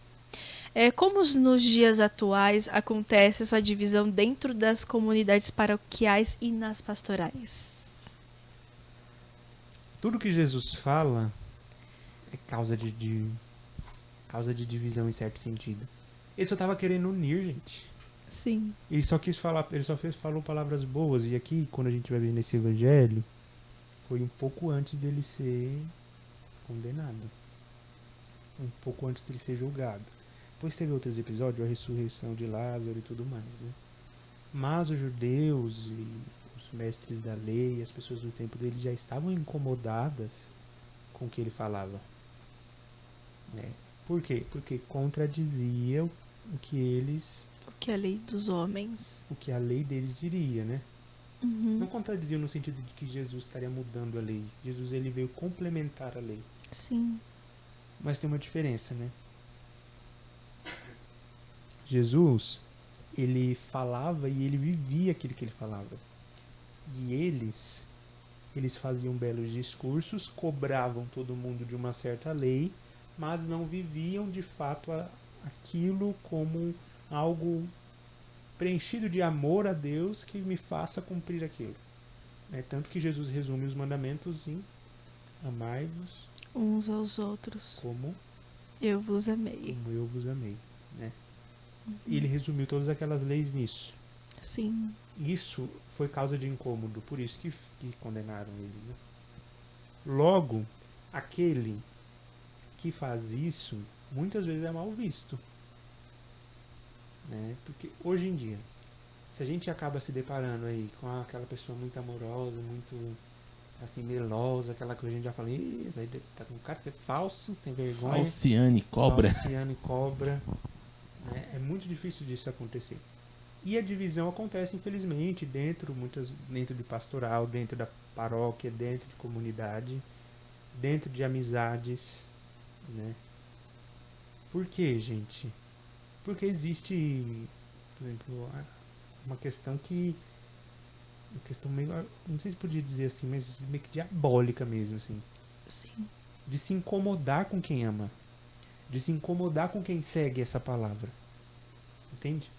Como nos dias atuais acontece essa divisão dentro das comunidades paroquiais e nas pastorais? Tudo que Jesus fala é causa de divisão em certo sentido. Ele só estava querendo unir, gente. Sim, Ele só quis falar, falou palavras boas. E aqui, quando a gente vai ver nesse evangelho, foi um pouco antes dele ser condenado. Um pouco antes dele ser julgado. Depois teve outros episódios, a ressurreição de Lázaro e tudo mais, né? Mas os judeus e os mestres da lei, as pessoas do tempo dele já estavam incomodadas com o que ele falava. Né? Por quê? Porque contradizia o que eles, o que é a lei dos homens. o que a lei deles diria, né? Uhum. Não contradizia no sentido de que Jesus estaria mudando a lei. Jesus ele veio complementar a lei. Sim, Mas tem uma diferença, né? Jesus, ele falava e ele vivia aquilo que ele falava. E eles faziam belos discursos, cobravam todo mundo de uma certa lei, mas não viviam de fato aquilo como algo preenchido de amor a Deus que me faça cumprir aquilo. Tanto que Jesus resume os mandamentos em amai-vos uns aos outros. como Eu vos amei. eu vos amei. Né? E ele resumiu todas aquelas leis nisso. Sim, Isso foi causa de incômodo, por isso que condenaram ele. Né? Logo, aquele que faz isso, muitas vezes é mal visto. Né? Porque hoje em dia, se a gente acaba se deparando aí com aquela pessoa muito amorosa, muito assim, melosa, aquela coisa, a gente já fala, isso aí você tá com cara de ser falso, sem vergonha. Falciane, cobra. Falciane, cobra. Né? É muito difícil disso acontecer. E a divisão acontece, infelizmente, dentro de pastoral, dentro da paróquia, dentro de comunidade, dentro de amizades. Né? Por quê, gente? Porque existe, por exemplo, uma questão que... Uma questão meio... Não sei se podia dizer assim, mas meio que diabólica mesmo, assim. sim, De se incomodar com quem ama. De se incomodar com quem segue essa palavra. Entende?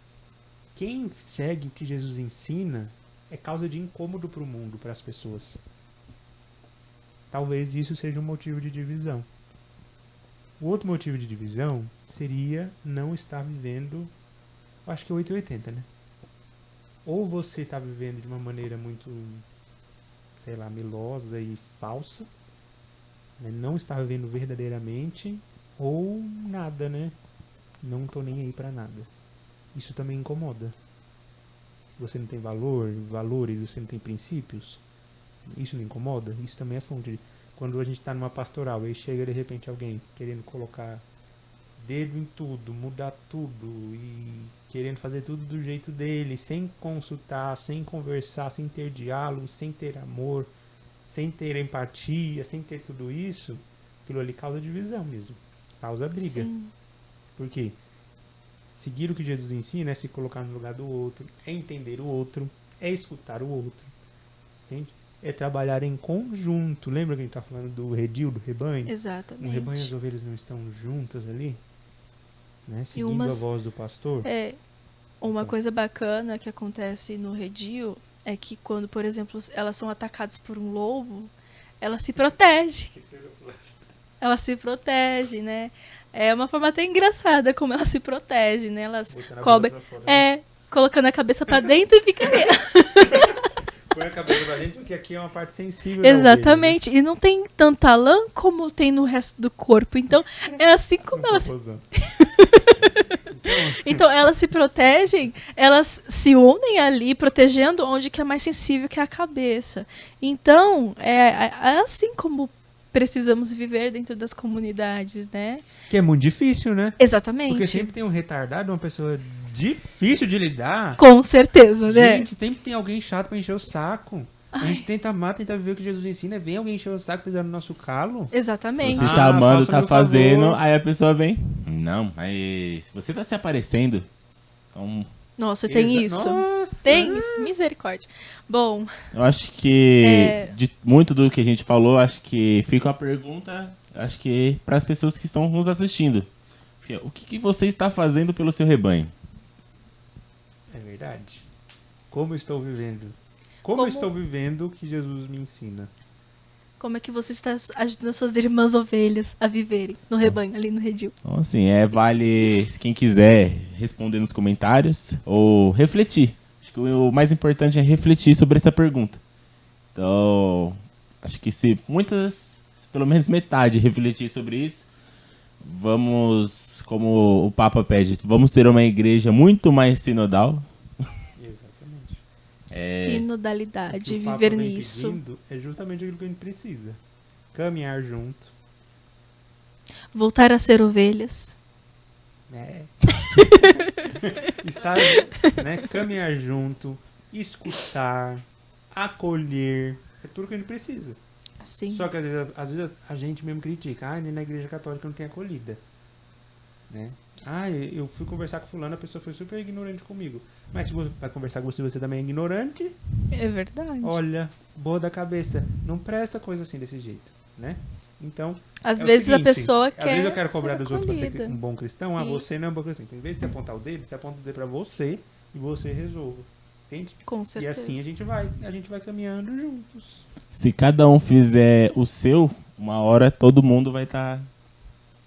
Quem segue o que Jesus ensina é causa de incômodo para o mundo, para as pessoas. Talvez isso seja um motivo de divisão. O outro motivo de divisão seria não estar vivendo, eu acho que é 880, né? Ou você está vivendo de uma maneira muito, sei lá, melosa e falsa, né? Não está vivendo verdadeiramente, ou nada, né? Não tô nem aí para nada. Isso também incomoda. Você não tem valores, você não tem princípios. Isso não incomoda? Isso também é fonte. Quando a gente está numa pastoral e chega de repente alguém querendo colocar dedo em tudo, mudar tudo e querendo fazer tudo do jeito dele, sem consultar, sem conversar, sem ter diálogo, sem ter amor, sem ter empatia, sem ter tudo isso, aquilo ali causa divisão mesmo, causa briga. Sim. Por quê? Seguir o que Jesus ensina é se colocar no lugar do outro, é entender o outro, é escutar o outro, entende? É trabalhar em conjunto. Lembra que a gente está falando do redil, do rebanho? Exatamente. Um rebanho e as ovelhas não estão juntas ali, né? Seguindo umas- a voz do pastor. Uma Então. coisa bacana que acontece no redil é que quando, por exemplo, elas são atacadas por um lobo, ela se protege. Ela se protege, né? É uma forma até engraçada como ela se protege, né? Elas Botando a cobrem. bunda pra fora, né? Colocando a cabeça pra dentro e fica ali. Põe a cabeça pra dentro, porque aqui é uma parte sensível da ovelha, Exatamente. E não tem tanta lã como tem no resto do corpo. Então, é assim né? como elas. Confusão. Então, elas se protegem, elas se unem ali, protegendo onde que é mais sensível, que é a cabeça. Então, é assim como precisamos viver dentro das comunidades, né? Que é muito difícil, né? Exatamente. Porque sempre tem um retardado, uma pessoa difícil de lidar. Com certeza, né? Gente, sempre tem alguém chato pra encher o saco. A gente tenta amar, tenta ver o que Jesus ensina. Vem alguém encher o saco pisando no nosso calo. Exatamente. Você está amando, faça tá meu fazendo, favor. aí a pessoa vem. Não, mas você tá se aparecendo. Então, Nossa, tem isso. Nossa. Tem isso. Misericórdia. Bom, eu acho que É. de muito do que a gente falou, acho que fica a pergunta, acho que para as pessoas que estão nos assistindo. O que você está fazendo pelo seu rebanho? É verdade. Como estou vivendo? Como estou vivendo o que Jesus me ensina? como é que você está ajudando suas irmãs ovelhas a viverem no rebanho, ali no redil? Então, assim, vale quem quiser responder nos comentários ou refletir. Acho que o mais importante é refletir sobre essa pergunta. Então, acho que se pelo menos metade refletir sobre isso, vamos, como o Papa pede, vamos ser uma igreja muito mais sinodal. Exatamente. Sinodalidade, O que o Papa viver vem nisso. pedindo é justamente aquilo que a gente precisa. Caminhar junto. Voltar a ser ovelhas. Né? Estar, né? Caminhar junto, escutar, acolher. É tudo que a gente precisa. Sim. Só que às vezes a gente mesmo critica. Nem na igreja católica não tem acolhida. Né? Eu fui conversar com fulano, a pessoa foi super ignorante comigo. Mas se você vai conversar com você também é ignorante, É verdade. olha, boa da cabeça. Não presta coisa assim desse jeito, né? Então, Às é o vezes seguinte, a pessoa quer às vezes eu quero ser cobrar dos outros pra ser acolhida. um bom cristão. E- Você não é um bom cristão. Então, em vez de você apontar o dedo, você aponta o dedo pra você e você resolva. Entende? Com E certeza. assim a gente vai caminhando juntos. Se cada um fizer o seu, uma hora todo mundo vai estar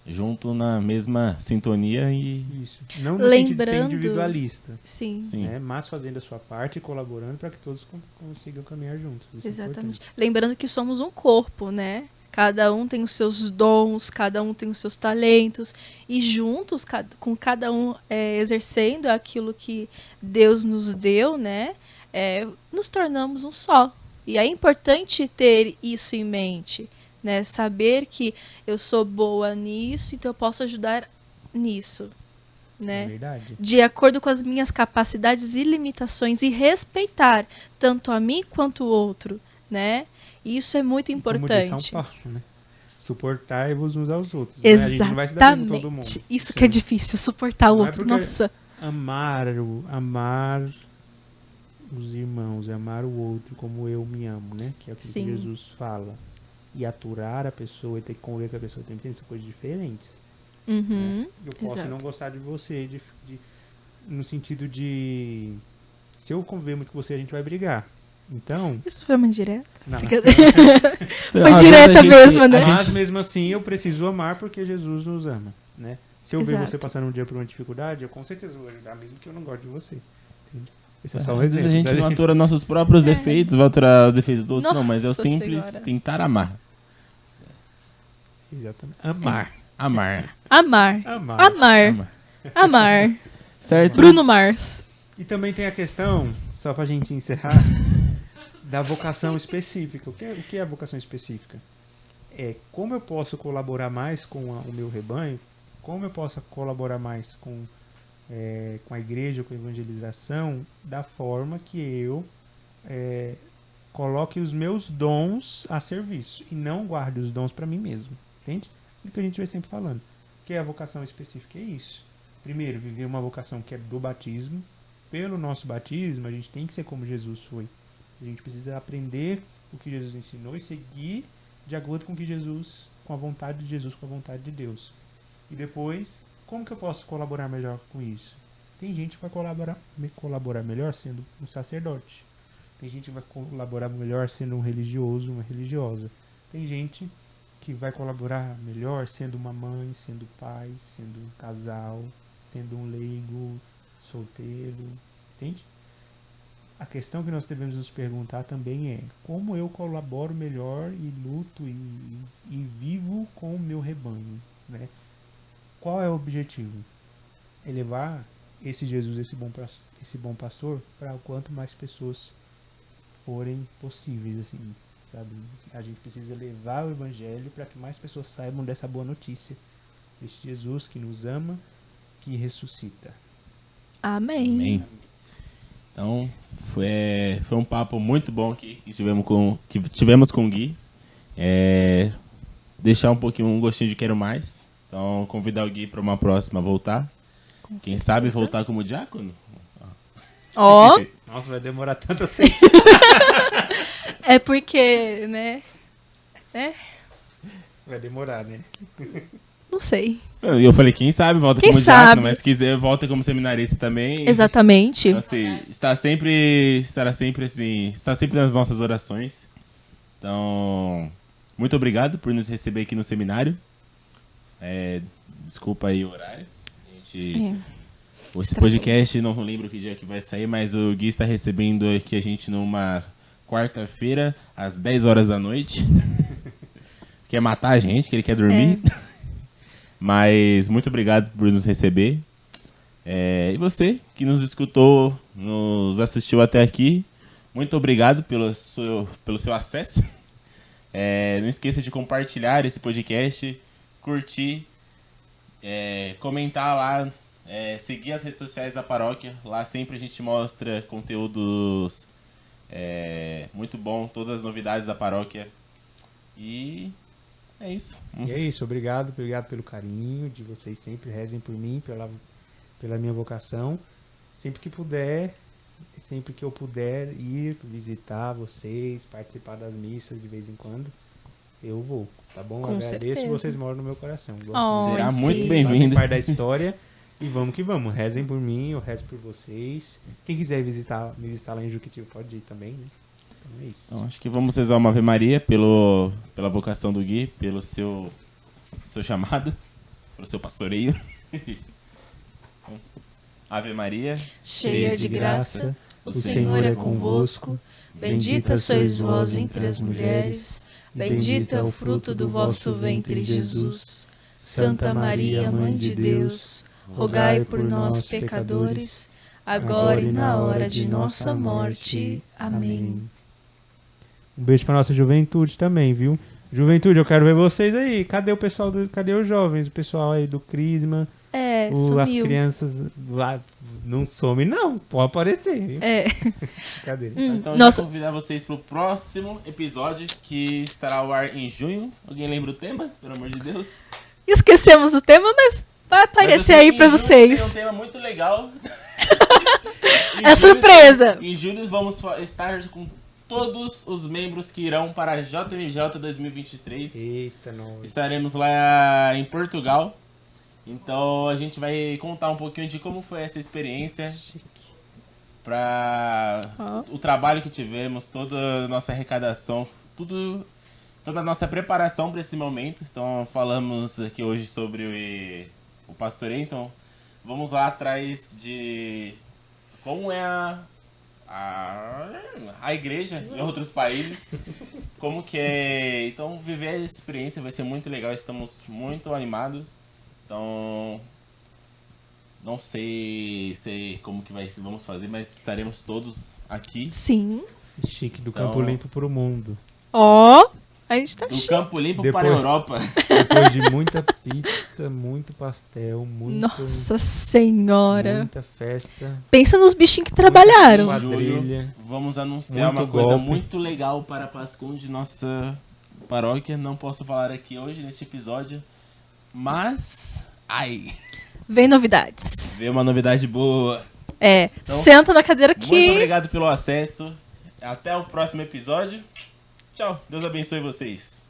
junto na mesma sintonia e Isso. Não no sentido de ser Lembrando- individualista, Sim. sim. né? Mas fazendo a sua parte e colaborando para que todos consigam caminhar juntos. Isso é Exatamente. importante. Lembrando que somos um corpo, né? Cada um tem os seus dons, cada um tem os seus talentos, e juntos, com cada um exercendo aquilo que Deus nos deu, né? Nos tornamos um só. E é importante ter isso em mente, né? Saber que eu sou boa nisso, então eu posso ajudar nisso, É né? verdade. De acordo com as minhas capacidades e limitações, e respeitar tanto a mim quanto o outro, né? Isso é muito Como diz importante. São Paulo, né? Suportai-vos uns aos outros. Né? A gente não vai se dar bem com todo mundo. Exatamente. Isso que é difícil, suportar o Não é outro. porque- Nossa, Amar os irmãos, amar o outro como eu me amo, né? Que é o que Sim. Jesus fala. E aturar a pessoa e ter que conviver com a pessoa o tempo inteiro são coisas diferentes. uhum. Eu posso Exato. não gostar de você, no sentido de... Se eu conviver muito com você, a gente vai brigar. Então... Isso foi uma indireta? Não. Foi Às vezes direta a gente- mesmo, né? a Mas gente- mesmo assim eu preciso amar porque Jesus nos ama, né? Se eu ver Exato. você passando um dia por uma dificuldade, eu com certeza vou ajudar, mesmo que eu não goste de você. Entende? Esse é só um Às vezes exemplo. a gente tá, não atura nossos próprios defeitos, vai aturar os defeitos dos outros, não, mas é o Nossa simples Senhora. tentar amar. Exatamente. Amar. Amar. Amar. Amar. Amar. Amar. Amar. Certo? Bruno Mars. E também tem a questão, só pra gente encerrar, da vocação específica. O que é a vocação específica? É como eu posso colaborar mais com o meu rebanho como eu posso colaborar mais com a igreja, com a evangelização, da forma que eu coloque os meus dons a serviço e não guarde os dons para mim mesmo, entende? É o que a gente vai sempre falando. Que a vocação específica é isso. Primeiro, viver uma vocação que é do batismo. Pelo nosso batismo, a gente tem que ser como Jesus foi. A gente precisa aprender o que Jesus ensinou e seguir de acordo com o que Jesus, com a vontade de Jesus, com a vontade de Deus. E depois, como que eu posso colaborar melhor com isso? Tem gente que vai colaborar melhor sendo um sacerdote. Tem gente que vai colaborar melhor sendo um religioso, uma religiosa. Tem gente que vai colaborar melhor sendo uma mãe, sendo pai, sendo um casal, sendo um leigo, solteiro, entende? A questão que nós devemos nos perguntar também é como eu colaboro melhor e luto e vivo com o meu rebanho, né? Qual é o objetivo? Elevar esse Jesus, esse bom pastor, para o quanto mais pessoas forem possíveis, assim, sabe? A gente precisa levar o evangelho para que mais pessoas saibam dessa boa notícia, desse Jesus que nos ama, que ressuscita. Amém. Amém. Então, foi um papo muito bom aqui que tivemos com o Gui. Deixar um gostinho de quero mais. Então, convidar o Gui para uma próxima voltar. Com Quem certeza. sabe voltar como diácono? Ó, Nossa, vai demorar tanto assim. é porque, né? Vai demorar, né? Não sei. Eu falei, quem sabe volta Quem como sabe? diácono, mas se quiser volta como seminarista também. Exatamente. Então, assim, está sempre nas nossas orações. Então, muito obrigado por nos receber aqui no seminário. Desculpa aí o horário. Esse podcast, não lembro que dia que vai sair, mas o Gui está recebendo aqui a gente numa quarta-feira, às 10 horas da noite. Quer matar a gente, que ele quer dormir. Mas muito obrigado por nos receber. E você que nos escutou, nos assistiu até aqui, muito obrigado pelo seu acesso. Não esqueça de compartilhar esse podcast, curtir, comentar lá, seguir as redes sociais da paróquia. Lá sempre a gente mostra conteúdos muito bom, todas as novidades da paróquia. E é isso. E é isso, obrigado pelo carinho de vocês, sempre rezem por mim, pela minha vocação. Sempre que eu puder ir visitar vocês, participar das missas de vez em quando, eu vou, tá bom? Com Agradeço, certeza. vocês moram no meu coração. Será sim. muito Fazem bem-vindo. parte da história. E vamos que vamos, rezem por mim, eu rezo por vocês. Quem quiser me visitar lá em Juquitiba pode ir também, né? Então é isso. Então, acho que vamos rezar uma Ave Maria pela vocação do Gui, pelo seu chamado, pelo seu pastoreio. Ave Maria, Cheia de graça, o Senhor é convosco. Bendita sois vós entre as mulheres. Bendito é o fruto do vosso ventre, Jesus. Santa Maria, Mãe de Deus, rogai por nós, pecadores, agora e na hora de nossa morte. Amém. Um beijo pra nossa juventude também, viu? Juventude, eu quero ver vocês aí. Cadê cadê os jovens? O pessoal aí do Crisma. As Sumiu. crianças lá não somem, não. Pode aparecer, viu? Cadê? Então, Nossa. já convidar vocês pro próximo episódio, que estará ao ar em junho. Alguém lembra o tema? Pelo amor de Deus. Esquecemos o tema, mas vai aparecer aí pra Tem um vocês. tema muito legal. É surpresa. Em julho vamos estar com todos os membros que irão para a JMJ 2023. Eita, nós. Estaremos lá em Portugal. Então a gente vai contar um pouquinho de como foi essa experiência, para o trabalho que tivemos, toda a nossa arrecadação, toda a nossa preparação para esse momento. Então falamos aqui hoje sobre o pastoreio, então vamos lá atrás de como é a igreja em outros países, como que é. Então viver a experiência vai ser muito legal, estamos muito animados. Então, não sei como que vamos fazer, mas estaremos todos aqui. Sim. Chique, do Então- Campo Limpo pro mundo. Ó, A gente tá Do chique. Campo Limpo Depois- para a Europa. Depois de muita pizza, muito pastel, Nossa senhora. muita festa, Pensa nos bichinhos que trabalharam. Em julho, quadrilha. vamos anunciar Muito uma coisa golpe. muito legal para Pascum de nossa paróquia. Não posso falar aqui hoje neste episódio, mas Vem novidades. veio uma novidade boa. Então, Senta na cadeira Muito que... obrigado pelo acesso. Até o próximo episódio. Tchau. Deus abençoe vocês.